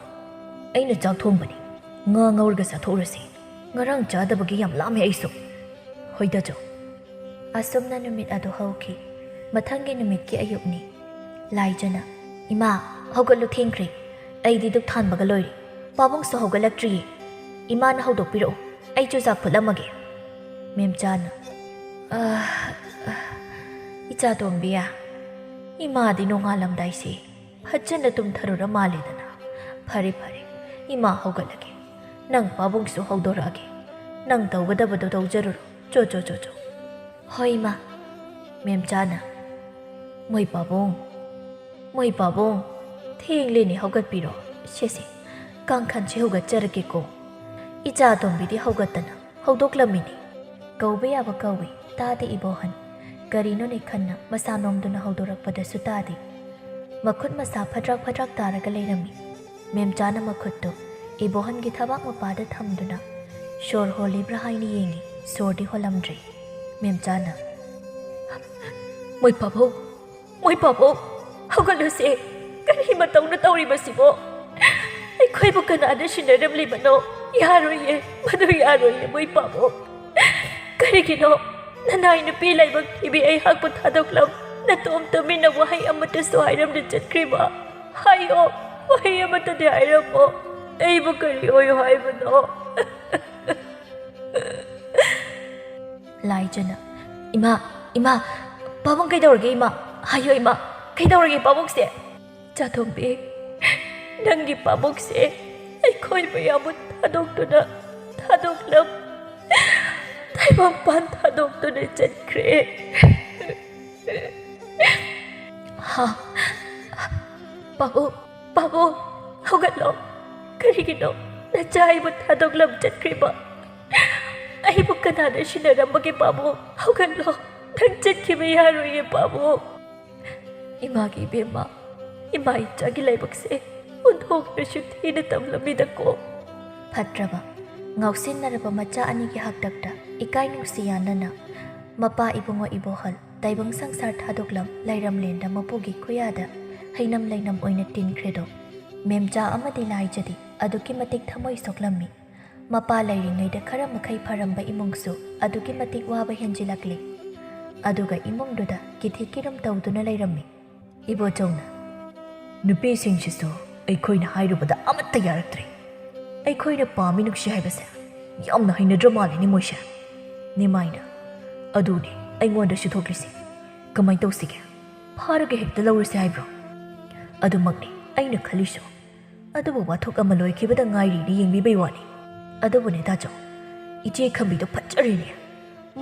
A: ꯑꯩꯅ ꯆꯥꯛ ꯊꯣꯡꯕꯅꯤ ꯉꯥ ꯉꯧꯔꯒ ꯆꯥꯊꯣꯛꯎꯔꯁꯤ ꯉꯔꯥꯡ ꯆꯥꯗꯕꯒꯤ ꯌꯥꯝ ꯂꯥꯝꯃꯦ ꯑꯩꯁꯨ ꯍꯣꯏ ꯇꯥꯆꯧ ꯑꯁꯨꯝꯅ ꯅꯨꯃꯤꯠ ꯑꯗꯨ ꯍꯧꯈꯤ ꯃꯊꯪꯒꯤ ꯅꯨꯃꯤꯠꯀꯤ ꯑꯌꯨꯛꯅꯤ ꯂꯥꯏꯖꯅ ꯏꯃꯥ ꯍꯧꯒꯠꯂꯨ ꯊꯦꯡꯈ꯭ꯔꯦ ꯑꯩꯗꯤ ꯗꯨꯛ ꯊꯥꯟꯕꯒ ꯂꯣꯏꯔꯦ ꯄꯥꯕꯨꯡꯁꯨ ꯍꯧꯒꯠꯂꯛꯇ꯭ꯔꯤꯌꯦ ꯏꯃꯥꯅ ꯍꯧꯗꯣꯛꯄꯤꯔꯛꯑꯣ ꯑꯩ ꯆꯨꯖꯥꯛ ꯐꯨꯠꯂꯝꯃꯒꯦ ꯃꯦꯝꯆꯥꯅ ꯏꯆꯥ ꯇꯣꯝꯕꯤꯌꯥ ꯏꯃꯥꯗꯤ ꯅꯣꯡꯉꯥꯜꯂꯝꯗꯥꯏꯁꯦ ꯐꯖꯅ ꯇꯨꯝꯊꯔꯨꯔ ꯃꯥꯜꯂꯦꯗꯅ ꯐꯔꯦ ꯏꯃꯥ ꯍꯧꯒꯠꯂꯒꯦ ꯅꯪ ꯄꯥꯕꯨꯡꯁꯨ ꯍꯧꯗꯣꯔꯛꯑꯒꯦ ꯅꯪ ꯇꯧꯒꯗꯕꯗꯣ ꯇꯧꯖꯔꯨꯔꯣ ꯆꯣ ꯍꯣꯏ ꯏꯃꯥ ꯃꯦꯝꯆꯥꯅ ꯃꯣꯏ ꯄꯥꯕꯨꯡ ꯊꯦꯡꯂꯦꯅꯦ ꯍꯧꯒꯠꯄꯤꯔꯣ ꯁꯦ ꯀꯥꯡꯈꯟꯁꯦ ꯍꯧꯒꯠꯆꯔꯒꯦꯀꯣ ꯏꯆꯥ ꯇꯣꯝꯕꯤꯗꯤ ꯍꯧꯒꯠꯇꯅ ꯍꯧꯗꯣꯛꯂꯝꯃꯤꯅꯤ ꯀꯧꯕ ꯌꯥꯕ ꯀꯧꯏ ꯇꯥꯗꯦ ꯏꯕꯣꯍꯟ
B: ꯀꯔꯤꯅꯣꯅꯦ ꯈꯟꯅ ꯃꯁꯥ ꯅꯣꯝꯗꯨꯅ ꯍꯧꯗꯣꯔꯛꯄꯗꯁꯨ ꯇꯥꯗꯦ꯫ ꯃꯈꯨꯠ ꯃꯁꯥ ꯐꯗ꯭ꯔꯛ ꯇꯥꯔꯒ ꯂꯩꯔꯝꯃꯤ꯫ ꯃꯦꯝꯆꯥꯅ ꯃꯈꯨꯠꯇꯨ ꯏꯕꯣꯍꯟꯒꯤ ꯊꯕꯥꯛ ꯃꯄꯥꯗ ꯊꯝꯗꯨꯅ ꯁꯣꯔ ꯍꯣꯜꯂꯤꯕ꯭ꯔꯥ ꯍꯥꯏꯅ ꯌꯦꯡꯉꯤ꯫ ꯁꯣꯔꯗꯤ ꯍꯣꯜꯂꯝꯗ꯭ꯔꯦ꯫ ꯃꯦꯝꯆꯥꯅ "ꯃꯣꯏ ꯄꯥꯕꯨꯡ ꯍꯧꯒꯠꯂꯨꯁꯦ, ꯀꯔꯤ ꯃꯇꯧꯅ ꯇꯧꯔꯤꯕꯁꯤꯕꯣ? ꯑꯩꯈꯣꯏꯕꯨ ꯀꯅꯥꯅ ꯁꯤꯟꯅꯔꯝꯂꯤꯕꯅꯣ? ꯌꯥꯔꯣꯏꯌꯦ, ꯃꯗꯨ ꯌꯥꯔꯣꯏꯌꯦ ꯃꯣꯏ ꯄꯥꯕꯨꯡ꯫ ꯀꯔꯤꯒꯤꯅꯣ ꯅꯅꯥꯏ ꯅꯨꯄꯤ ꯂꯥꯏꯕꯛ ꯊꯤꯕꯤ ꯑꯩꯍꯥꯛꯄꯨ ꯊꯥꯗꯣꯛꯂꯝ ꯅꯇꯣꯝ ꯇꯨꯃꯤꯟꯅ ꯋꯥꯍꯩ ꯑꯃꯠꯇꯁꯨ ꯍꯥꯏꯔꯝꯗ ꯆꯠꯈ꯭ꯔꯤꯕ? ꯍꯥꯏꯌꯣ, ꯋꯥꯍꯩ ꯑꯃꯠꯇꯗꯤ ꯍꯥꯏꯔꯝꯃꯣ, ꯑꯩꯕꯨ ꯀꯔꯤ ꯑꯣꯏꯌꯣ ꯍꯥꯏꯕꯅꯣ?" ꯂꯥꯏꯖꯅ "ꯏꯃꯥ, ꯄꯥꯕꯨꯡ ꯀꯩꯗꯧꯔꯒꯦ ꯏꯃꯥ? ꯍꯥꯏꯌꯣ ꯏꯃꯥ, ꯀꯩꯗꯧꯔꯒꯦ ꯄꯥꯕꯨꯡꯁꯦ?" "ꯆꯥꯊꯣꯛꯄꯤ, ꯅꯪꯒꯤ ꯄꯥꯕꯨꯡꯁꯦ ꯑꯩꯈꯣꯏ ꯃꯌꯥꯝꯕꯨ ꯊꯥꯗꯣꯛꯂꯝ ꯇꯥꯏꯕꯪꯄꯥꯟ ꯊꯥꯗꯣꯛꯇꯨꯅ ꯆꯠꯈ꯭ꯔꯦ." ꯄꯥꯕꯨꯡ ꯍꯧꯒꯠꯂꯣ, ꯀꯔꯤꯒꯤꯅꯣ ꯅꯆꯥ ꯑꯩꯕꯨ ꯊꯥꯗꯣꯛꯂꯝ ꯆꯠꯈ꯭ꯔꯤꯕ? ꯑꯩꯕꯨ ꯀꯅꯥꯅ ꯁꯤꯟꯅꯔꯝꯕꯒꯦ ꯄꯥꯕꯨꯡ? ꯍꯧꯒꯠꯂꯣ, ꯅꯪ ꯆꯠꯈꯤꯕ ꯌꯥꯔꯣꯏꯌꯦ ꯄꯥꯕꯨꯡ." "ꯏꯃꯥꯒꯤ ꯏꯕꯦꯝꯃ, ꯏꯃꯥ ꯏꯆꯥꯒꯤ ꯂꯥꯏꯕꯛꯁꯦ ꯑꯣꯟꯊꯣꯛꯅꯁꯨ ꯊꯤꯅ ꯇꯝꯂꯝꯃꯤꯗꯀꯣ." ꯐꯠꯇ꯭ꯔꯕ ꯉꯥꯎꯁꯤꯟꯅꯔꯕ ꯃꯆꯥ ꯑꯅꯤꯒꯤ ꯍꯥꯛꯇꯛꯇ ꯏꯀꯥꯏ ꯅꯨꯡꯁꯤ ꯌꯥꯅꯅ ꯃꯄꯥ ꯏꯕꯨꯡꯉꯣ ꯏꯕꯣꯍꯜ ꯇꯥꯏꯕꯪ ꯁꯪꯁꯥꯔ ꯊꯥꯗꯣꯛꯂꯝ ꯂꯩꯔꯝꯂꯦꯟꯗ ꯃꯄꯨꯒꯤ ꯈꯨꯌꯥꯗ ꯍꯩꯅꯝ ꯂꯩꯅꯝ ꯑꯣꯏꯅ ꯇꯤꯟꯈ꯭ꯔꯦꯗꯣ꯫ ꯃꯦꯝꯆꯥ ꯑꯃꯗꯤ ꯂꯥꯏꯖꯗꯤ ꯑꯗꯨꯛꯀꯤ ꯃꯇꯤꯛ ꯊꯃꯣꯏ ꯁꯣꯛꯂꯝꯃꯤ꯫ ꯃꯄꯥ ꯂꯩꯔꯤꯉꯩꯗ ꯈꯔ ꯃꯈꯩ ꯐꯔꯝꯕ ꯏꯃꯨꯡꯁꯨ ꯑꯗꯨꯛꯀꯤ ꯃꯇꯤꯛ ꯋꯥꯕ ꯍꯦꯟꯖꯤꯜꯂꯛꯂꯤ꯫ ꯑꯗꯨꯒ ꯏꯃꯨꯡꯗꯨꯗ ꯀꯤꯊꯤ ꯀꯤꯔꯨꯝ ꯇꯧꯗꯨꯅ ꯂꯩꯔꯝꯃꯤ꯫ ꯏꯕꯣꯆꯧꯅ "ꯅꯨꯄꯤꯁꯤꯡꯁꯤꯁꯨ ꯑꯩꯈꯣꯏꯅ ꯍꯥꯏꯔꯨꯕꯗ ꯑꯃꯠꯇ ꯌꯥꯔꯛꯇ꯭ꯔꯦ꯫ ꯑꯩꯈꯣꯏꯅ ꯄꯥꯝꯃꯤ ꯅꯨꯡꯁꯤ ꯍꯥꯏꯕꯁꯦ ꯌꯥꯝꯅ ꯍꯩꯅꯗ꯭ꯔ ꯃꯥꯜꯂꯤꯅꯦ ꯃꯣꯏꯁꯦ." ꯅꯤꯃꯥꯏꯅ "ꯑꯗꯨꯅꯤ ꯑꯩꯉꯣꯟꯗꯁꯨ ꯊꯣꯛꯂꯤꯁꯦ꯫ ꯀꯃꯥꯏ ꯇꯧꯁꯤꯒꯦ? ꯐꯥꯔꯒ ꯍꯦꯛꯇ ꯂꯧꯔꯁꯦ ꯍꯥꯏꯕ꯭ꯔꯣ?" "ꯑꯗꯨꯃꯛꯅꯤ ꯑꯩꯅ ꯈꯜꯂꯤꯁꯨ꯫ ꯑꯗꯨꯕꯨ ꯋꯥꯊꯣꯛ ꯑꯃ ꯂꯣꯏꯈꯤꯕꯗ ꯉꯥꯏꯔꯤꯅꯤ ꯌꯦꯡꯕꯤꯕꯩ ꯋꯥꯅꯤ꯫ ꯑꯗꯨꯕꯨꯅꯦ ꯗꯥꯆꯧ, ꯏꯆꯦ ꯈꯝꯕꯤꯗꯣ ꯐꯠꯖꯔꯦꯅꯦ꯫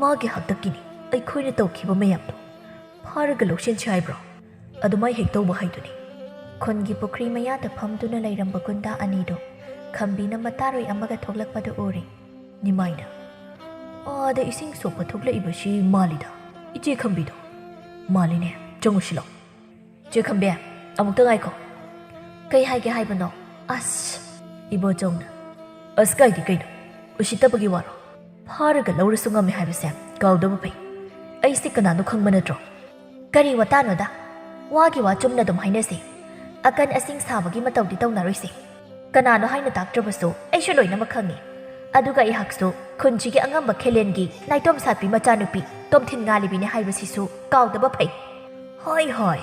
B: ꯃꯥꯒꯤ ꯍꯥꯛꯇꯛꯀꯤꯅꯤ ꯑꯩꯈꯣꯏꯅ ꯇꯧꯈꯤꯕ ꯃꯌꯥꯝꯗꯣ ꯐꯥꯔꯒ ꯂꯧꯁꯤꯟꯁꯤ ꯍꯥꯏꯕ꯭ꯔꯣ? ꯑꯗꯨꯃꯥꯏ ꯍꯦꯛ ꯇꯧꯕ ꯍꯥꯏꯗꯨꯅꯤ." ꯈꯨꯟꯒꯤ ꯄꯨꯈ꯭ꯔꯤ ꯃꯌꯥꯗ ꯐꯝꯗꯨꯅ ꯂꯩꯔꯝꯕ ꯒꯨꯟꯗꯥ ꯑꯅꯤꯗꯣ ꯈꯝꯕꯤꯅ ꯃꯇꯥꯔꯣꯏ ꯑꯃꯒ ꯊꯣꯛꯂꯛꯄꯗ ꯎꯔꯤ꯫ ꯅꯤꯃꯥꯏꯅ "ꯑꯥꯗ ꯏꯁꯤꯡ ꯁꯣꯛꯄ ꯊꯣꯛꯂꯛꯏꯕꯁꯤ ꯃꯥꯜꯂꯤꯗ ꯏꯆꯦ ꯈꯝꯕꯤꯗꯣ." "ꯃꯥꯜꯂꯤꯅꯦ, ꯆꯪꯉꯨꯁꯤꯂꯣ." "ꯏꯆꯦ ꯈꯝꯕꯤ, ꯑꯃꯨꯛꯇ ꯉꯥꯏꯈꯣ." "ꯀꯩ ꯍꯥꯏꯒꯦ ꯍꯥꯏꯕꯅꯣ?" "ꯑꯁ." ꯏꯕꯣꯆꯧꯅ "ꯑꯁ ꯀꯥꯏꯗꯤ ꯀꯩꯅꯣ, ꯎꯁꯤꯠꯇꯕꯒꯤ ꯋꯥꯔꯣ? ꯐꯥꯔꯒ ꯂꯧꯔꯁꯨ ꯉꯝꯃꯦ ꯍꯥꯏꯕꯁꯦ ꯀꯥꯎꯗꯕ ꯐꯩ꯫ ꯑꯩꯁꯦ ꯀꯅꯥꯅꯣ ꯈꯪꯕ ꯅꯠꯇ꯭ꯔꯣ?" "ꯀꯔꯤ ꯋꯥꯇꯥꯅꯣꯗ? ꯋꯥꯒꯤ ꯋꯥ ꯆꯨꯝꯅ ꯑꯗꯨꯝ ꯍꯥꯏꯅꯁꯤ꯫ ꯑꯀꯟ ꯑꯁꯤꯡ ꯁꯥꯕꯒꯤ ꯃꯇꯧꯗꯤ ꯇꯧꯅꯔꯣꯏꯁꯤ꯫ ꯀꯅꯥꯅꯣ ꯍꯥꯏꯅ ꯇꯥꯛꯇ꯭ꯔꯕꯁꯨ ꯑꯩꯁꯨ ꯂꯣꯏꯅꯃꯛ ꯈꯪꯉꯤ꯫ ꯑꯗꯨꯒ ꯑꯩꯍꯥꯛꯁꯨ ꯈꯨꯟꯁꯤꯒꯤ ꯑꯉꯝꯕ ꯈꯦꯂꯦꯟꯒꯤ ꯅꯥꯏꯇꯣꯝ ꯁꯥꯠꯄꯤ ꯃꯆꯥꯅꯨꯄꯤ ꯇꯣꯝꯊꯤꯟ ꯉꯥꯜꯂꯤꯕꯤꯅꯦ ꯍꯥꯏꯕꯁꯤꯁꯨ ꯀꯥꯎꯗꯕ ꯐꯩ." "ꯍꯣꯏ,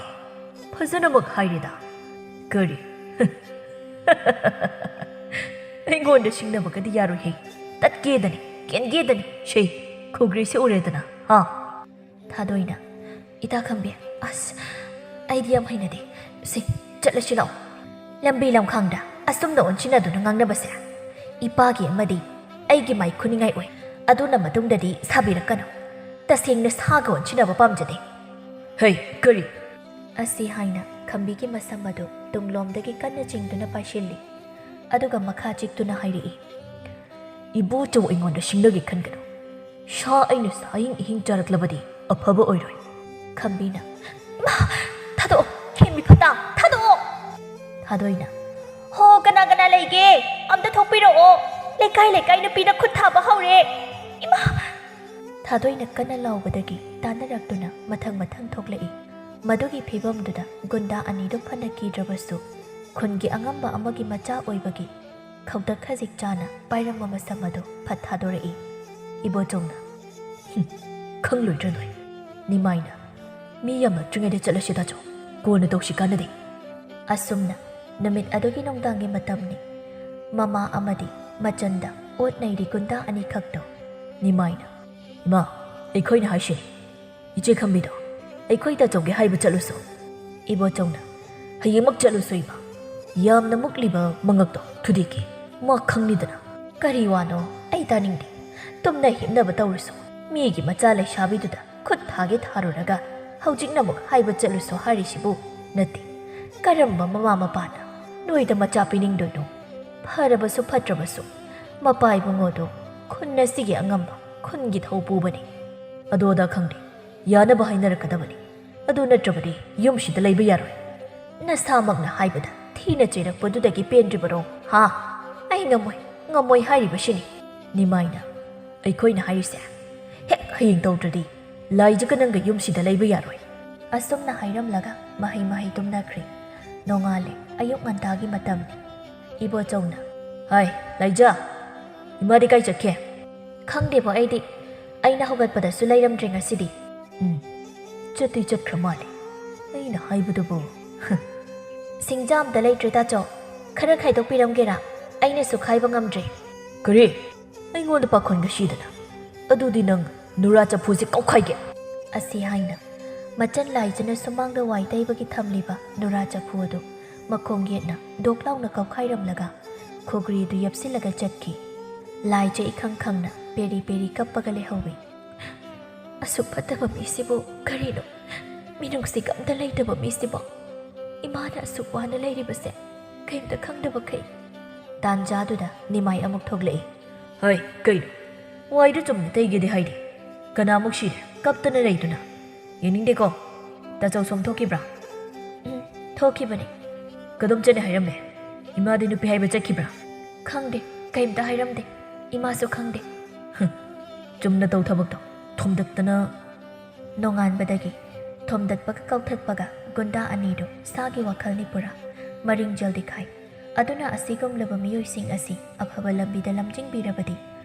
B: ꯐꯖꯅꯃꯛ ꯍꯥꯏꯔꯦꯗ꯫ ꯀꯔꯤ ꯑꯩꯉꯣꯟꯗ ꯁꯤꯡꯅꯕꯒꯗꯤ ꯌꯥꯔꯣꯏꯍꯦ꯫ ꯇꯠꯀꯦꯗꯅꯤ, ꯀꯦꯟꯒꯦꯗꯅꯤ ꯁꯤ ꯈꯨꯒ꯭ꯔꯤꯁꯦ ꯎꯔꯦꯗꯅ ꯍꯥ." ꯊꯥꯗꯣꯏꯅ "ꯏꯇꯥ ꯈꯝꯕꯤ, ꯑꯁ ꯑꯩꯗꯤ ꯌꯥꯝ ꯍꯩꯅꯗꯦ꯫ ꯁꯤ ꯆꯠꯂꯁꯤ ꯂꯥꯛꯑꯣ." ꯂꯝꯕꯤ ꯂꯝꯈꯥꯡꯗ ꯑꯁꯨꯝꯅ ꯑꯣꯟꯁꯤꯟꯅꯗꯨꯅ ꯉꯥꯡꯅꯕꯁꯦ ꯏꯄꯥꯒꯤ ꯑꯃꯗꯤ ꯑꯩꯒꯤ ꯃꯥꯏ ꯈꯨꯅꯤꯡꯉꯥꯏ ꯑꯣꯏ꯫ ꯑꯗꯨꯅ ꯃꯇꯨꯡꯗꯗꯤ ꯁꯥꯕꯤꯔꯛꯀꯅꯨ꯫ ꯇꯁꯦꯡꯅ ꯁꯥꯒ ꯑꯣꯟꯁꯤꯟꯅꯕ ꯄꯥꯝꯖꯗꯦ." "ꯍꯩ ꯀꯔꯤ?" ꯑꯁꯤ ꯍꯥꯏꯅ ꯈꯝꯕꯤꯒꯤ ꯃꯁꯝ ꯑꯗꯨ ꯇꯨꯡꯂꯣꯝꯗꯒꯤ ꯀꯟꯅ ꯆꯤꯡꯗꯨꯅ ꯄꯥꯏꯁꯤꯜꯂꯤ꯫ ꯑꯗꯨꯒ ꯃꯈꯥ ꯆꯤꯛꯇꯨꯅ ꯍꯥꯏꯔꯛꯏ꯫ "ꯏꯕꯣꯆꯧ ꯑꯩꯉꯣꯟꯗ ꯁꯤꯡꯅꯒꯦ ꯈꯟꯒꯅꯨ꯫ ꯁꯥ ꯑꯩꯅ ꯁꯥꯍꯤꯡꯏꯍꯤꯡ ꯆꯥꯔꯛꯂꯕꯗꯤ ꯑꯐꯕ ꯑꯣꯏꯔꯣꯏ." ꯈꯝꯕꯤꯅ "ꯏꯃꯥ, ꯊꯥꯗꯣꯛꯑꯣ, ꯍꯦꯟꯕꯤ ꯐꯠꯇ, ꯊꯥꯗꯣꯛꯑꯣ." ꯊꯥꯗꯣꯏꯅ "ꯍꯣ, ꯀꯅꯥ ꯂꯩꯒꯦ? ꯑꯝꯇ ꯊꯣꯛꯄꯤꯔꯛꯑꯣ. ꯂꯩꯀꯥꯏ ꯅꯨꯄꯤꯅ ꯈꯨꯠ ꯊꯥꯕ ꯍꯧꯔꯦ. ꯏꯃꯥ!" ꯊꯥꯗꯣꯏꯅ ꯀꯟꯅ ꯂꯥꯎꯕꯗꯒꯤ ꯇꯥꯟꯅꯔꯛꯇꯨꯅ ꯃꯊꯪ ꯊꯣꯛꯂꯛꯏ꯫ ꯃꯗꯨꯒꯤ ꯐꯤꯕꯝꯗꯨꯗ ꯒꯨꯟꯗꯥ ꯑꯅꯤꯗꯨ ꯐꯅ ꯀꯤꯗ꯭ꯔꯕꯁꯨ ꯈꯨꯟꯒꯤ ꯑꯉꯝꯕ ꯑꯃꯒꯤ ꯃꯆꯥ ꯑꯣꯏꯕꯒꯤ ꯈꯧꯇꯛ ꯈꯖꯤꯛ ꯆꯥꯅ ꯄꯥꯏꯔꯝꯕ ꯃꯁꯝ ꯑꯗꯨ ꯐꯠ ꯊꯥꯗꯣꯔꯛꯏ꯫ ꯏꯕꯣꯆꯧꯅ "ꯈꯪꯂꯣꯏꯗ꯭ꯔ ꯅꯣꯏ?" ꯅꯤꯃꯥꯏꯅ "ꯃꯤ ꯌꯥꯝꯂꯛꯇ꯭ꯔꯤꯉꯩꯗ ꯆꯠꯂꯁꯤ ꯗꯥꯆꯧ, ꯀꯣꯟꯅ ꯇꯧꯁꯤ ꯀꯥꯟꯅꯗꯦ." ꯑꯁꯨꯝꯅ ꯅꯨꯃꯤꯠ ꯑꯗꯨꯒꯤ ꯅꯨꯡꯗꯥꯡꯒꯤ ꯃꯇꯝꯅꯤ꯫ ꯃꯃꯥ ꯑꯃꯗꯤ ꯃꯆꯟꯗ ꯑꯣꯠ ꯅꯩꯔꯤ ꯒꯨꯟꯗꯥ ꯑꯅꯤꯈꯛꯇꯣ꯫ ꯅꯤꯃꯥꯏꯅ "ꯏꯃꯥ, ꯑꯩꯈꯣꯏꯅ ꯍꯥꯏꯁꯤꯅꯤ, ꯏꯆꯦ ꯈꯝꯕꯤꯗꯣ ꯑꯩꯈꯣꯏ ꯗꯥꯆꯧꯒꯤ ꯍꯥꯏꯕ ꯆꯠꯂꯨꯁꯨ." ꯏꯕꯣꯆꯧꯅ "ꯍꯌꯦꯡꯃꯛ ꯆꯠꯂꯨꯁꯨ ꯏꯃꯥ, ꯌꯥꯝꯅ ꯃꯨꯛꯂꯤꯕ ꯃꯉꯛꯇꯣ ꯊꯨꯗꯦꯛꯀꯦ, ꯃꯥ ꯈꯪꯅꯤꯗꯅ." "ꯀꯔꯤ ꯋꯥꯅꯣ? ꯑꯩ ꯇꯥꯅꯤꯡꯗꯦ꯫ ꯇꯨꯝꯅ ꯍꯤꯞꯅꯕ ꯇꯧꯔꯁꯨ ꯃꯤꯒꯤ ꯃꯆꯥ ꯂꯩꯁꯥꯕꯤꯗꯨꯗ ꯈꯨꯠ ꯊꯥꯒꯦ ꯊꯥꯔꯨꯔꯒ ꯍꯧꯖꯤꯛꯅ ꯑꯃꯨꯛ ꯍꯥꯏꯕ ꯆꯠꯂꯨꯁꯨ ꯍꯥꯏꯔꯤꯁꯤꯕꯨ ꯅꯠꯇꯦ꯫ ꯀꯔꯝꯕ ꯃꯃꯥ ꯃꯄꯥꯅ ꯅꯣꯏꯗ ꯃꯆꯥ ꯄꯤꯅꯤꯡꯗꯣꯏꯅꯣ? ꯐꯔꯕꯁꯨ ꯐꯠꯇ꯭ꯔꯕꯁꯨ ꯃꯄꯥ ꯏꯕꯨꯡꯉꯣꯗꯣ ꯈꯨꯟ ꯑꯁꯤꯒꯤ ꯑꯉꯝꯕ ꯈꯨꯟꯒꯤ ꯊꯧ ꯄꯨꯕꯅꯤ." "ꯑꯗꯣ ꯑꯗꯥ ꯈꯪꯗꯦ, ꯌꯥꯅꯕ ꯍꯥꯏꯅꯔꯛꯀꯗꯕꯅꯤ ꯑꯗꯨ ꯅꯠꯇ꯭ꯔꯕꯗꯤ ꯌꯨꯝꯁꯤꯗ ꯂꯩꯕ ꯌꯥꯔꯣꯏ ꯅꯁꯥꯃꯛꯅ ꯍꯥꯏꯕꯗ ꯊꯤꯅ ꯆꯩꯔꯛꯄꯗꯨꯗꯒꯤ ꯄꯦꯟꯗ꯭ꯔꯤꯕꯔꯣ ꯍꯥ ꯑꯩ ꯉꯝꯃꯣꯏ ꯍꯥꯏꯔꯤꯕꯁꯤꯅꯤ ꯅꯤꯃꯥꯏꯅ ꯑꯩꯈꯣꯏꯅ ꯍꯥꯏꯔꯤꯁꯦ ꯍꯦꯛ ꯍꯌꯦꯡ ꯇꯧꯗ꯭ꯔꯗꯤ ꯂꯥꯏꯖꯒ ꯅꯪꯒ ꯌꯨꯝꯁꯤꯗ ꯂꯩꯕ ꯌꯥꯔꯣꯏ ꯑꯁꯨꯝꯅ ꯍꯥꯏꯔꯝꯂꯒ ꯃꯍꯩ ꯇꯨꯝꯅꯈ꯭ꯔꯦ ꯅꯣꯡꯉꯥꯜꯂꯦ ꯑꯌꯨꯛ ꯉꯟꯇꯥꯒꯤ ꯃꯇꯝꯅꯤ ꯏꯕꯣꯆꯧꯅ ꯍꯥꯏ ꯂꯥꯏꯖ ꯏꯃꯥꯗꯤ ꯀꯥꯏ ꯆꯠꯈꯦ ꯈꯪꯗꯦꯕꯣ ꯑꯩꯅ ꯍꯧꯒꯠꯄꯗꯁꯨ ꯂꯩꯔꯝꯗ꯭ꯔꯦ ꯉꯁꯤꯗꯤ ꯆꯠꯈ꯭ꯔ ꯃꯥꯜꯂꯦ ꯑꯩꯅ ꯍꯥꯏꯕꯗꯨꯕꯨ ꯁꯤꯡꯖꯥ ꯑꯝꯇ ꯂꯩꯇ꯭ꯔꯦ ꯇꯥꯆꯧ ꯈꯔ ꯈꯥꯏꯗꯣꯛꯄꯤꯔꯝꯒꯦꯔꯥ ꯑꯩꯅꯁꯨ ꯈꯥꯏꯕ ꯉꯝꯗ꯭ꯔꯦ ꯀꯔꯤ ꯑꯩꯉꯣꯟꯗ ꯄꯥꯈꯣꯟꯒ ꯁꯤꯗꯅ ꯑꯗꯨꯗꯤ ꯅꯪ ꯅꯨꯔꯥ ꯆꯐꯨꯁꯦ ꯀꯧꯈꯥꯏꯒꯦ ꯑꯁꯤ ꯍꯥꯏꯅ ꯃꯆꯟ ꯂꯥꯏꯖꯅ ꯁꯨꯃꯥꯡꯗ ꯋꯥꯏ ꯇꯩꯕꯒꯤ ꯊꯝꯂꯤꯕ ꯅꯨꯔꯥ ꯆꯐꯨ ꯑꯗꯨ ꯃꯈꯣꯡ ꯌꯦꯠꯅ ꯗꯣꯛ ꯂꯥꯎꯅ ꯀꯧꯈꯥꯏꯔꯝꯂꯒ ꯈꯨꯒ꯭ꯔꯤꯗꯨ ꯌꯦꯞꯁꯤꯜꯂꯒ ꯆꯠꯈꯤ ꯂꯥꯏꯖ ꯏꯈꯪ ꯈꯪꯅ ꯄꯦꯔꯤ ꯀꯞꯄꯒ ꯂꯩꯍꯧꯏ ꯑꯁꯨꯛ ꯐꯠꯇꯕ ꯃꯤꯁꯤꯕꯨ ꯀꯔꯤꯅꯣ ꯃꯤꯅꯨꯡꯁꯤꯒ ꯑꯝꯇ ꯂꯩꯇꯕ ꯃꯤꯁꯤꯕꯣ ꯏꯃꯥꯅ ꯑꯁꯨꯛ ꯋꯥꯅ ꯂꯩꯔꯤꯕꯁꯦ ꯀꯩꯝꯇ ꯈꯪꯗꯕꯈꯩ ꯇꯥꯟꯖꯥꯗꯨꯗ ꯅꯤꯃꯥꯏ ꯑꯃꯨꯛ ꯊꯣꯛꯂꯛꯏ ꯍꯣꯏ ꯀꯩꯅꯣ ꯋꯥꯏꯗꯨ ꯆꯨꯝꯅ ꯇꯩꯒꯦꯗꯤ ꯍꯥꯏꯗꯦ ꯀꯅꯥꯃꯨꯛ ꯁꯤꯔꯦ ꯀꯞꯇꯅ ꯂꯩꯗꯨꯅ ꯌꯦꯡꯅꯤꯡꯗꯦꯀꯣ ꯇꯥꯆꯧ ꯁꯣꯝ ꯊꯣꯛꯈꯤꯕ꯭ꯔꯥ ꯊꯣꯛꯈꯤꯕꯅꯤ ꯀꯗꯣꯝ ꯆꯠꯅꯤ ꯍꯥꯏꯔꯝꯃꯦ ꯏꯃꯥꯗꯤ ꯅꯨꯄꯤ ꯍꯥꯏꯕ ꯆꯠꯈꯤꯕ꯭ꯔꯥ ꯈꯪꯗꯦ ꯀꯩꯝꯇ ꯍꯥꯏꯔꯝꯗꯦ ꯏꯃꯥꯁꯨ ꯈꯪꯗꯦ ꯆꯨꯝꯅ ꯇꯧ ꯊꯕꯛꯇꯣ ꯊꯣꯝꯗꯛꯇꯅ ꯅꯣꯡꯉꯥꯟꯕꯗꯒꯤ ꯊꯣꯝꯗꯠꯄꯒ ꯀꯧꯊꯠꯄꯒ ꯒꯨꯟꯗꯥ ꯑꯅꯤꯗꯨ ꯁꯥꯒꯤ ꯋꯥꯈꯜꯅꯤ ꯄꯨꯔꯥ ꯃꯔꯤꯡꯖꯦꯜ ꯗꯤꯈꯥꯏ ꯑꯗꯨꯅ ꯑꯁꯤꯒꯨꯝꯂꯕ ꯃꯤꯑꯣꯏꯁꯤꯡ ꯑꯁꯤ ꯑꯐꯕ ꯂꯝꯕꯤꯗ ꯂꯝꯖꯤꯡꯕꯤꯔꯕꯗꯤ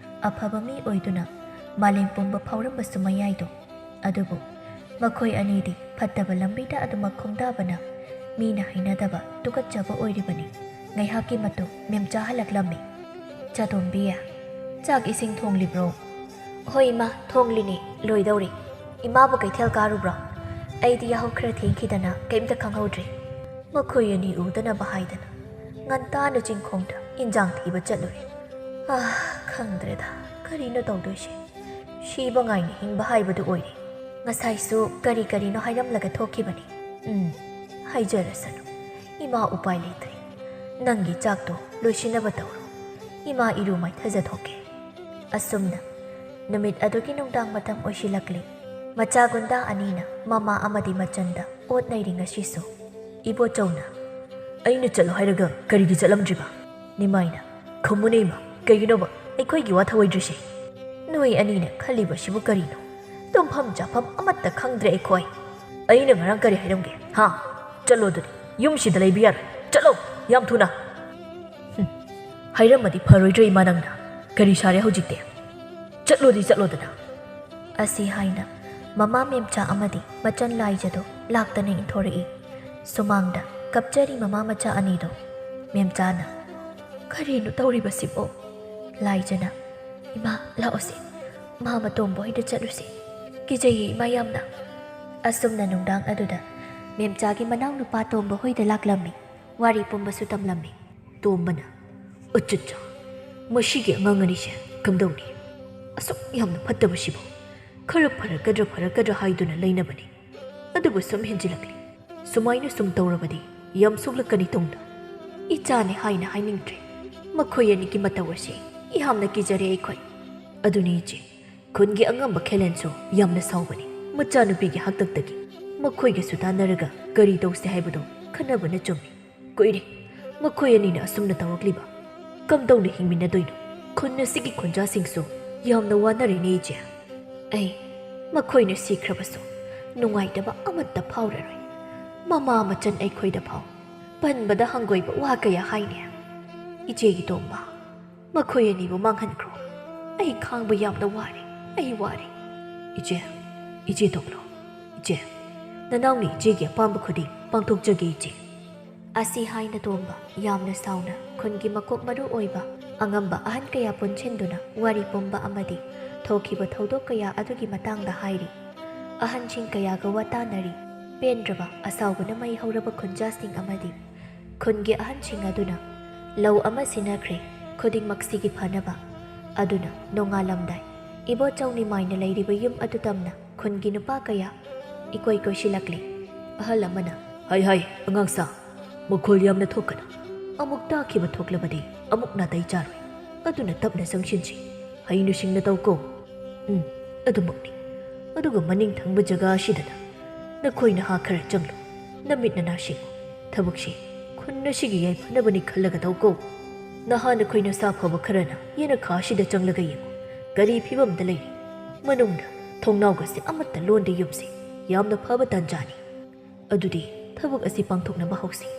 B: ꯑꯐꯕ ꯃꯤ ꯑꯣꯏꯗꯨꯅ ꯃꯥꯂꯦꯝ ꯄꯨꯝꯕ ꯐꯥꯎꯔꯝꯕꯁꯨ ꯃꯌꯥꯏꯗꯣ ꯑꯗꯨꯕꯨ ꯃꯈꯣꯏ ꯑꯅꯤꯗꯤ ꯐꯠꯇꯕ ꯂꯝꯕꯤꯗ ꯑꯗꯨꯃꯛ ꯈꯣꯡꯗꯥꯕꯅ ꯃꯤꯅ ꯍꯩꯅꯗꯕ ꯇꯨꯀꯠꯆꯕ ꯑꯣꯏꯔꯤꯕꯅꯤ ꯉꯥꯏꯍꯥꯛꯀꯤ ꯃꯇꯨꯡ ꯃꯦꯝꯆꯥ ꯍꯜꯂꯛꯂꯝꯃꯤ ꯆꯥꯗꯣꯟꯕꯤ ꯆꯥꯛ ꯏꯁꯤꯡ ꯊꯣꯡꯂꯤꯕ꯭ꯔꯣ ꯍꯣꯏ ꯏꯃꯥ ꯊꯣꯡꯂꯤꯅꯤ ꯂꯣꯏꯗꯧꯔꯤ ꯏꯃꯥꯕꯨ ꯀꯩꯊꯦꯜ ꯀꯥꯔꯨꯕ꯭ꯔꯣ ꯑꯩꯗꯤ ꯌꯥꯍꯧ ꯈꯔ ꯊꯦꯡꯈꯤꯗꯅ ꯀꯩꯝꯇ ꯈꯪꯍꯧꯗ꯭ꯔꯤ ꯃꯈꯣꯏ ꯑꯅꯤ ꯎꯗꯅꯕ ꯍꯥꯏꯗꯅ ꯉꯟꯇꯥꯅ ꯆꯤꯡꯈꯣꯡꯗ ꯏꯟꯖꯥꯡ ꯊꯤꯕ ꯆꯠꯂꯨꯔꯦ ꯈꯪꯗ꯭ꯔꯦꯗ ꯀꯔꯤꯅꯣ ꯇꯧꯗꯣꯏꯁꯦ ꯁꯤꯕ ꯉꯥꯏꯅ ꯍꯤꯡꯕ ꯍꯥꯏꯕꯗꯨ ꯑꯣꯏꯔꯦ ꯉꯁꯥꯏꯁꯨ ꯀꯔꯤꯅꯣ ꯍꯥꯏꯔꯝꯂꯒ ꯊꯣꯛꯈꯤꯕꯅꯤ ꯍꯥꯏꯖꯔꯁꯅꯨ ꯏꯃꯥ ꯎꯄꯥꯏ ꯂꯩꯇ꯭ꯔꯦ ꯅꯪꯒꯤ ꯆꯥꯛꯇꯣ ꯂꯣꯏꯁꯤꯟꯅꯕ ꯇꯧꯔꯣ ꯏꯃꯥ ꯏꯔꯨ ꯃꯥꯏꯊꯖꯊꯣꯛꯀꯦ ꯑꯁꯨꯝꯅ ꯅꯨꯃꯤꯠ ꯑꯗꯨꯒꯤ ꯅꯨꯡꯗꯥꯡ ꯃꯇꯝ ꯑꯣꯏꯁꯤꯜꯂꯛꯂꯤ ꯃꯆꯥ ꯒꯨꯟꯗꯥ ꯑꯅꯤꯅ ꯃꯃꯥ ꯑꯃꯗꯤ ꯃꯆꯟꯗ ꯑꯣꯠꯅꯩꯔꯤ ꯉꯁꯤꯁꯨ ꯏꯕꯣꯆꯧꯅ ꯑꯩꯅ ꯆꯠꯂꯣ ꯍꯥꯏꯔꯒ ꯀꯔꯤꯒꯤ ꯆꯠꯂꯝꯗ꯭ꯔꯤꯕ ꯅꯤꯃꯥꯏꯅ ꯈꯨꯝꯃꯨꯅꯦ ꯏꯃꯥ ꯀꯩꯒꯤꯅꯣꯕ ꯑꯩꯈꯣꯏꯒꯤ ꯋꯥ ꯊꯑꯣꯏꯗ꯭ꯔꯤꯁꯦ ꯅꯣꯏ ꯑꯅꯤꯅ ꯈꯜꯂꯤꯕꯁꯤꯕꯨ ꯀꯔꯤꯅꯣ ꯇꯨꯝꯐꯝ ꯆꯥꯐꯝ ꯑꯃꯠꯇ ꯈꯪꯗ꯭ꯔꯦ ꯑꯩꯈꯣꯏ ꯑꯩꯅ ꯉꯔꯥꯡ ꯀꯔꯤ ꯍꯥꯏꯔꯝꯒꯦ ꯍꯥ ꯆꯠꯂꯣ ꯑꯗꯨꯗꯤ ꯌꯨꯝꯁꯤꯗ ꯂꯩꯕ ꯌꯥꯔꯣꯏ ꯆꯠꯂꯣ ꯌꯥꯝ ꯊꯨꯅ ꯍꯥꯏꯔꯝꯃꯗꯤ ꯐꯔꯣꯏꯗ꯭ꯔꯦ ꯏꯃꯥ ꯅꯪꯅ ꯀꯔꯤ ꯁꯥꯔꯦ ꯍꯧꯖꯤꯛꯇꯤ ꯆꯠꯂꯣꯗꯅ ꯑꯁꯤ ꯍꯥꯏꯅ ꯃꯃꯥ ꯃꯦꯝꯆꯥ ꯑꯃꯗꯤ ꯃꯆꯟ ꯂꯥꯏꯖꯗꯣ ꯂꯥꯛꯇꯅ ꯏꯟꯊꯣꯔꯛꯏ ꯁꯨꯃꯥꯡꯗ ꯀꯞꯆꯔꯤ ꯃꯃꯥ ꯃꯆꯥ ꯑꯅꯤꯗꯣ ꯃꯦꯝꯆꯥꯅ ꯀꯔꯤꯅꯣ ꯇꯧꯔꯤꯕꯁꯤꯕꯣ ꯂꯥꯏꯖꯅ ꯏꯃꯥ ꯂꯥꯛꯑꯣꯁꯦ ꯃꯥ ꯃꯇꯣꯝꯕ ꯍꯣꯏꯗ ꯆꯠꯂꯨꯁꯦ ꯀꯤꯖꯩꯌꯦ ꯏꯃꯥ ꯌꯥꯝꯅ ꯑꯁꯨꯝꯅ ꯅꯨꯡꯗꯥꯡ ꯑꯗꯨꯗ ꯃꯦꯝꯆꯥꯒꯤ ꯃꯅꯥꯎꯅꯨꯄꯥ ꯇꯣꯝꯕ ꯍꯣꯏꯗ ꯂꯥꯛꯂꯝꯃꯤ ꯋꯥꯔꯤ ꯄꯨꯝꯕꯁꯨ ꯇꯝꯂꯝꯃꯤ ꯇꯣꯝꯕꯅ ꯑꯆꯨꯠꯆꯥ ꯃꯁꯤꯒꯤ ꯑꯉꯥꯡ ꯑꯅꯤꯁꯦ ꯀꯝꯗꯧꯅꯤ ꯑꯁꯨꯛ ꯌꯥꯝꯅ ꯐꯠꯇꯕꯁꯤꯕꯨ ꯈꯔ ꯐꯔꯛꯀꯗ꯭ꯔꯥ ꯍꯥꯏꯗꯨꯅ ꯂꯩꯅꯕꯅꯤ ꯑꯗꯨꯕꯨ ꯁꯨꯝ ꯍꯦꯟꯖꯤꯜꯂꯛꯂꯤ ꯁꯨꯃꯥꯏꯅ ꯁꯨꯝ ꯇꯧꯔꯕꯗꯤ ꯌꯥꯝ ꯁꯣꯛꯂꯛꯀꯅꯤ ꯇꯨꯡꯗ ꯏꯆꯥꯅꯤ ꯍꯥꯏꯅ ꯍꯥꯏꯅꯤꯡꯗ꯭ꯔꯦ ꯃꯈꯣꯏ ꯑꯅꯤꯒꯤ ꯃꯇꯧ ꯑꯁꯤ ꯌꯥꯝꯅ ꯀꯤꯖꯔꯦ ꯑꯩꯈꯣꯏ ꯑꯗꯨꯅꯤ ꯏꯆꯦ ꯈꯨꯟꯒꯤ ꯑꯉꯝꯕ ꯈꯦꯂꯦꯟꯁꯨ ꯌꯥꯝꯅ ꯁꯥꯎꯕꯅꯤ ꯃꯆꯥꯅꯨꯄꯤꯒꯤ ꯍꯥꯛꯇꯛꯇꯒꯤ ꯃꯈꯣꯏꯒꯁꯨ ꯇꯥꯟꯅꯔꯒ ꯀꯔꯤ ꯇꯧꯁꯦ ꯍꯥꯏꯕꯗꯣ ꯈꯟꯅꯕꯅ ꯆꯨꯝꯃꯤ ꯀꯨꯏꯔꯦ ꯃꯈꯣꯏ ꯑꯅꯤꯅ ꯑꯁꯨꯝꯅ ꯇꯧꯔꯛꯂꯤꯕ ꯀꯝꯗꯧꯅ ꯍꯤꯡꯃꯤꯟꯅꯗꯣꯏꯅꯣ ꯈꯨꯟ ꯑꯁꯤꯒꯤ ꯈꯨꯟꯖꯥꯁꯤꯡꯁꯨ ꯌꯥꯝꯅ ꯋꯥꯅꯔꯤꯅꯦ ꯏꯆꯦ ꯑꯩ ꯃꯈꯣꯏꯅ ꯁꯤꯈ꯭ꯔꯕꯁꯨ ꯅꯨꯡꯉꯥꯏꯇꯕ ꯑꯃꯠꯇ ꯐꯥꯎꯔꯔꯣꯏ ꯃꯃꯥ ꯃꯆꯟ ꯑꯩꯈꯣꯏꯗ ꯐꯥꯎ ꯄꯟꯕꯗ ꯍꯪꯒꯣꯏꯕ ꯋꯥ ꯀꯌꯥ ꯍꯥꯏꯅꯦ ꯏꯆꯦꯒꯤ ꯇꯣꯝꯕ ꯃꯈꯣꯏ ꯑꯅꯤꯕꯨ ꯃꯥꯡꯍꯟꯈ꯭ꯔꯣ ꯑꯩ ꯈꯥꯡꯕ ꯌꯥꯝꯅ ꯋꯥꯔꯦ ꯑꯩ ꯋꯥꯔꯦ ꯏꯆꯦ ꯇꯣꯛꯂꯣ ꯏꯆꯦ ꯅꯅꯥꯎꯅ ꯏꯆꯦꯒꯤ ꯑꯄꯥꯝꯕ ꯈꯨꯗꯤꯡ ꯄꯥꯡꯊꯣꯛꯆꯒꯦ ꯏꯆꯦ ꯑꯁꯤ ꯍꯥꯏꯅ ꯇꯣꯝꯕ ꯌꯥꯝꯅ ꯁꯥꯎꯅ ꯈꯨꯟꯒꯤ ꯃꯀꯣꯛ ꯃꯔꯨ ꯑꯣꯏꯕ ꯑꯉꯝꯕ ꯑꯍꯟ ꯀꯌꯥ ꯄꯨꯟꯁꯤꯟꯗꯨꯅ ꯋꯥꯔꯤ ꯄꯨꯝꯕ ꯑꯃꯗꯤ ꯊꯣꯛꯈꯤꯕ ꯊꯧꯗꯣꯛ ꯀꯌꯥ ꯑꯗꯨꯒꯤ ꯃꯇꯥꯡꯗ ꯍꯥꯏꯔꯤ ꯑꯍꯟꯁꯤꯡ ꯀꯌꯥꯒ ꯋꯥꯇꯥꯅꯔꯤ ꯄꯦꯟꯗ꯭ꯔꯕ ꯑꯁꯥꯎꯕꯅ ꯃꯩ ꯍꯧꯔꯕ ꯈꯨꯟꯖꯥꯁꯤꯡ ꯑꯃꯗꯤ ꯈꯨꯟꯒꯤ ꯑꯍꯟꯁꯤꯡ ꯑꯗꯨꯅ ꯂꯧ ꯑꯃ ꯁꯤꯟꯅꯈ꯭ꯔꯦ ꯈꯨꯗꯤꯡꯃꯛꯁꯤꯒꯤ ꯐꯅꯕ ꯑꯗꯨꯅ ꯅꯣꯡꯉꯥꯜꯂꯝꯗꯥꯏ ꯏꯕꯣꯆꯧ ꯅꯤꯃꯥꯏꯅ ꯂꯩꯔꯤꯕ ꯌꯨꯝ ꯑꯗꯨ ꯇꯝꯅ ꯈꯨꯟꯒꯤ ꯅꯨꯄꯥ ꯀꯌꯥ ꯏꯀꯣꯏ ꯀꯣꯏꯁꯤꯜꯂꯛꯂꯤ ꯑꯍꯜ ꯑꯃꯅ ꯍꯥꯏ ꯑꯉꯥꯡꯁꯥ ꯃꯈꯣꯜ ꯌꯥꯝꯅ ꯊꯣꯛꯀꯅꯨ ꯑꯃꯨꯛ ꯇꯥꯈꯤꯕ ꯊꯣꯛꯂꯕꯗꯤ ꯑꯃꯨꯛ ꯅꯥꯇꯩ ꯆꯥꯔꯣꯏ ꯑꯗꯨꯅ ꯇꯞꯅ ꯆꯪꯁꯤꯟꯁꯤ ꯍꯩꯅ ꯁꯤꯡꯅ ꯇꯧꯀꯣ ꯑꯗꯨꯃꯛꯅꯤ ꯑꯗꯨꯒ ꯃꯅꯤꯡ ꯊꯪꯕ ꯖꯒꯥ ꯑꯁꯤꯗꯅ ꯅꯈꯣꯏ ꯅꯍꯥ ꯈꯔ ꯆꯪꯂꯨ ꯅꯃꯤꯠ ꯅꯅꯥꯁꯤꯡꯉꯨ ꯊꯕꯛꯁꯤ ꯈꯨꯟ ꯑꯁꯤꯒꯤ ꯌꯥꯏꯐꯅꯕꯅꯤ ꯈꯜꯂꯒ ꯇꯧꯀꯣ ꯅꯍꯥ ꯅꯈꯣꯏ ꯅꯁꯥ ꯐꯕ ꯈꯔꯅ ꯌꯦꯅꯈꯥ ꯑꯁꯤꯗ ꯆꯪꯂꯒ ꯌꯦꯡꯉꯨ ꯀꯔꯤ ꯐꯤꯕꯝꯗ ꯂꯩꯔꯤ ꯃꯅꯨꯡꯗ ꯊꯣꯡꯅꯥꯎꯒꯁꯦ ꯑꯃꯠꯇ ꯂꯣꯟꯗꯦ ꯌꯨꯝꯁꯤ ꯌꯥꯝꯅ ꯐꯕ ꯇꯥꯟꯖꯥꯅꯤ ꯑꯗꯨꯗꯤ ꯊꯕꯛ ꯑꯁꯤ ꯄꯥꯡꯊꯣꯛꯅꯕ ꯍꯧꯁꯤ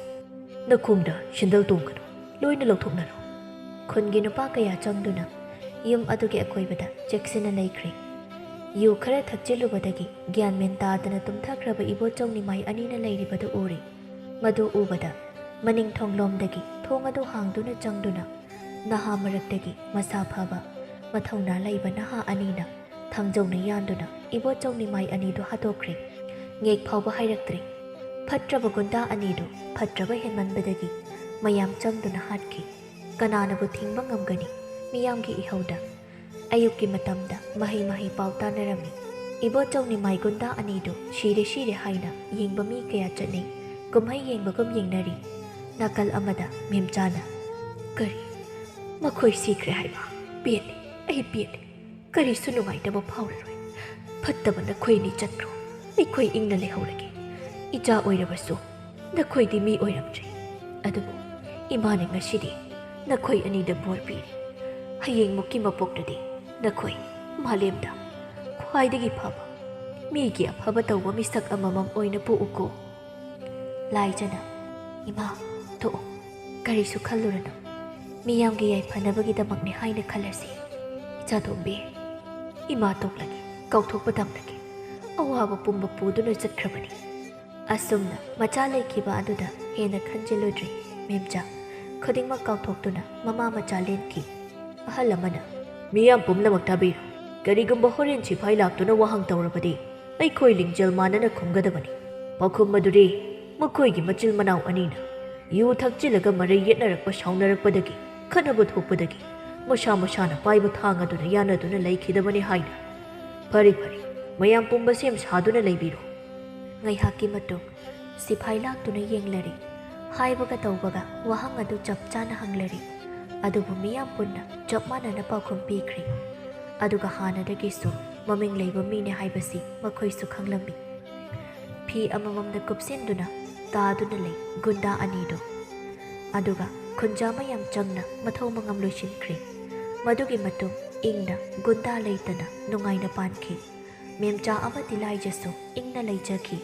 B: ꯅꯈꯣꯡꯗ ꯁꯤꯟꯗꯜ ꯇꯣꯡꯒꯅꯨ ꯂꯣꯏꯅ ꯂꯧꯊꯣꯛꯅꯔꯣ
A: ꯈꯨꯟꯒꯤ ꯅꯨꯄꯥ ꯀꯌꯥ ꯆꯪꯗꯨꯅ ꯌꯨꯝ ꯑꯗꯨꯒꯤ ꯑꯀꯣꯏꯕꯗ ꯆꯦꯛꯁꯤꯟꯅ ꯂꯩꯈ꯭ꯔꯦ ꯌꯨ ꯈꯔ ꯊꯛꯆꯤꯜꯂꯨꯕꯗꯒꯤ ꯒ꯭ꯌꯥꯟ ꯃꯦꯟ ꯇꯥꯗꯅ ꯇꯨꯝꯊꯈ꯭ꯔꯕ ꯏꯕꯣꯆꯧ ꯅꯤꯃꯥꯏ ꯑꯅꯤꯅ ꯂꯩꯔꯤꯕꯗꯨ ꯎꯔꯤ ꯃꯗꯨ ꯎꯕꯗ ꯃꯅꯤꯡ ꯊꯣꯡꯂꯣꯝꯗꯒꯤ ꯊꯣꯡ ꯑꯗꯨ ꯍꯥꯡꯗꯨꯅ ꯆꯪꯗꯨꯅ ꯅꯍꯥ ꯃꯔꯛꯇꯒꯤ ꯃꯁꯥ ꯐꯕ ꯃꯊꯧꯅꯥ ꯂꯩꯕ ꯅꯍꯥ ꯑꯅꯤꯅ ꯊꯥꯡꯖꯧꯅ ꯌꯥꯟꯗꯨꯅ ꯏꯕꯣꯆꯧ ꯅꯤꯃꯥꯏ ꯑꯅꯤꯗꯨ ꯍꯥꯠꯇꯣꯛꯈ꯭ꯔꯦ ꯉꯦꯛ ꯐꯥꯎꯕ ꯍꯥꯏꯔꯛꯇ꯭ꯔꯦ ꯐꯠꯇ꯭ꯔꯕ ꯒꯨꯟꯗꯥ ꯑꯅꯤꯗꯨ ꯐꯠꯇ꯭ꯔꯕ ꯍꯦꯟꯃꯟꯕꯗꯒꯤ ꯃꯌꯥꯝ ꯆꯪꯗꯨꯅ ꯍꯥꯠꯈꯤ ꯀꯅꯥꯅꯕꯨ ꯊꯤꯡꯕ ꯉꯝꯒꯅꯤ ꯃꯤꯌꯥꯝꯒꯤ ꯏꯍꯧꯗ ꯑꯌꯨꯛꯀꯤ ꯃꯇꯝꯗ ꯃꯍꯩ ꯄꯥꯎ ꯇꯥꯅꯔꯝꯃꯤ ꯏꯕꯣꯆꯧ ꯅꯤꯃꯥꯏ ꯒꯨꯟꯗꯥ ꯑꯅꯤꯗꯨ ꯁꯤꯔꯦ ꯍꯥꯏꯅ ꯌꯦꯡꯕ ꯃꯤ ꯀꯌꯥ ꯆꯠꯅꯩ ꯀꯨꯝꯍꯩ ꯌꯦꯡꯕꯒꯨꯝ ꯌꯦꯡꯅꯔꯤ ꯅꯥꯀꯜ ꯑꯃꯗ ꯃꯦꯝꯆꯥꯅ
B: ꯀꯔꯤ ꯃꯈꯣꯏ ꯁꯤꯈ꯭ꯔꯦ ꯍꯥꯏꯕ ꯄꯦꯜꯂꯦ ꯑꯩ ꯄꯦꯜꯂꯦ ꯀꯔꯤꯁꯨ ꯅꯨꯡꯉꯥꯏꯇꯕ ꯐꯥꯎꯔꯔꯣꯏ ꯐꯠꯇꯕ ꯅꯈꯣꯏꯅꯤ ꯆꯠꯈ꯭ꯔꯣ ꯑꯩꯈꯣꯏ ꯏꯪꯅ ꯂꯩꯍꯧꯔꯒꯦ ꯏꯆꯥ ꯑꯣꯏꯔꯕꯁꯨ ꯅꯈꯣꯏꯗꯤ ꯃꯤ ꯑꯣꯏꯔꯝꯗ꯭ꯔꯦ ꯑꯗꯨꯕꯨ ꯏꯃꯥꯅ ꯉꯁꯤꯗꯤ ꯅꯈꯣꯏ ꯑꯅꯤꯗ ꯕꯣꯔ ꯄꯤꯔꯤ ꯍꯌꯦꯡꯃꯨꯛꯀꯤ ꯃꯄꯣꯛꯇꯗꯤ ꯅꯈꯣꯏ ꯃꯥꯂꯦꯝꯗ ꯈ꯭ꯋꯥꯏꯗꯒꯤ ꯐꯕ ꯃꯤꯒꯤ ꯑꯐꯕ ꯇꯧꯕ ꯃꯤꯁꯛ ꯑꯃꯃꯝ ꯑꯣꯏꯅ ꯄꯣꯛꯎꯀꯣ
A: ꯂꯥꯏꯖꯅ ꯏꯃꯥ ꯊꯣꯛꯑꯣ ꯀꯔꯤꯁꯨ ꯈꯜꯂꯨꯔꯅꯨ ꯃꯤꯌꯥꯝꯒꯤ ꯌꯥꯏꯐꯅꯕꯒꯤꯗꯃꯛꯅꯤ ꯍꯥꯏꯅ ꯈꯜꯂꯁꯤ
B: ꯏꯆꯥꯇꯣꯝꯕꯤ ꯏꯃꯥ ꯇꯣꯛꯂꯒꯦ ꯀꯥꯎꯊꯣꯛꯄ ꯇꯝꯂꯒꯦ ꯑꯋꯥꯕ ꯄꯨꯝꯕ ꯄꯨꯗꯨꯅ ꯆꯠꯈ꯭ꯔꯕꯅꯤ
A: ꯑꯁꯨꯝꯅ ꯃꯆꯥ ꯂꯩꯈꯤꯕ ꯑꯗꯨꯗ ꯍꯦꯟꯅ ꯈꯟꯖꯤꯜꯂꯨꯗ꯭ꯔꯤ ꯃꯦꯝꯆꯥ ꯈꯨꯗꯤꯡꯃꯛ ꯀꯥꯎꯊꯣꯛꯇꯨꯅ ꯃꯃꯥ ꯃꯆꯥ ꯂꯦꯟꯈꯤ
B: ꯑꯍꯜ ꯑꯃꯅ ꯃꯤꯌꯥꯝ ꯄꯨꯝꯅꯃꯛ ꯇꯥꯕꯤꯔꯣ ꯀꯔꯤꯒꯨꯝꯕ ꯍꯣꯔꯦꯟ ꯁꯤꯐꯥꯏ ꯂꯥꯛꯇꯨꯅ ꯋꯥꯍꯪ ꯇꯧꯔꯕꯗꯤ ꯑꯩꯈꯣꯏ ꯂꯤꯡꯖꯦꯜ ꯃꯥꯟꯅꯅ ꯈꯨꯝꯒꯗꯕꯅꯤ ꯄꯥꯎꯈꯨꯝ ꯑꯗꯨꯗꯤ ꯃꯈꯣꯏꯒꯤ ꯃꯆꯤꯜ ꯃꯅꯥꯎ ꯑꯅꯤꯅ ꯌꯨ ꯊꯛꯆꯤꯜꯂꯒ ꯃꯔꯩ ꯌꯦꯠꯅꯔꯛꯄ ꯁꯥꯎꯅꯔꯛꯄꯗꯒꯤ ꯈꯠꯅꯕ ꯊꯣꯛꯄꯗꯒꯤ ꯃꯁꯥꯅ ꯄꯥꯏꯕ ꯊꯥꯡ ꯑꯗꯨꯅ ꯌꯥꯟꯅꯗꯨꯅ ꯂꯩꯈꯤꯗꯕꯅꯤ ꯍꯥꯏꯅ ꯐꯔꯦ ꯃꯌꯥꯝ ꯄꯨꯝꯕ ꯁꯦꯝ ꯁꯥꯗꯨꯅ ꯂꯩꯕꯤꯔꯣ
A: ꯉꯥꯏꯍꯥꯛꯀꯤ ꯃꯇꯨꯡ ꯁꯤꯐꯥꯏ ꯂꯥꯛꯇꯨꯅ ꯌꯦꯡꯂꯔꯤ ꯍꯥꯏꯕꯒ ꯇꯧꯕꯒ ꯋꯥꯍꯪ ꯑꯗꯨ ꯆꯞ ꯆꯥꯅ ꯍꯪꯂꯔꯤ ꯑꯗꯨꯕꯨ ꯃꯤꯌꯥꯝ ꯄꯨꯟꯅ ꯆꯞ ꯃꯥꯟꯅꯅ ꯄꯥꯎꯈꯨꯝ ꯄꯤꯈ꯭ꯔꯦ ꯑꯗꯨꯒ ꯍꯥꯟꯅꯗꯒꯤꯁꯨ ꯃꯃꯤꯡ ꯂꯩꯕ ꯃꯤꯅꯦ ꯍꯥꯏꯕꯁꯤ ꯃꯈꯣꯏꯁꯨ ꯈꯪꯂꯝꯃꯤ ꯐꯤ ꯑꯃꯃꯝꯗ ꯀꯨꯞꯁꯤꯟꯗꯨꯅ ꯇꯥꯗꯨꯅ ꯂꯩ ꯒꯨꯟꯗꯥ ꯑꯅꯤꯗꯨ ꯑꯗꯨꯒ ꯈꯨꯟꯖꯥ ꯃꯌꯥꯝ ꯆꯪꯅ ꯃꯊꯧ ꯃꯉꯝ ꯂꯣꯏꯁꯤꯟꯈ꯭ꯔꯦ ꯃꯗꯨꯒꯤ ꯃꯇꯨꯡ ꯏꯪꯅ ꯒꯨꯟꯗꯥ ꯂꯩꯇꯅ ꯅꯨꯡꯉꯥꯏꯅ ꯄꯥꯟꯈꯤ ꯃꯦꯝꯆꯥ ꯑꯃꯗꯤ ꯂꯥꯏꯖꯁꯨ ꯏꯪꯅ ꯂꯩꯖꯈꯤ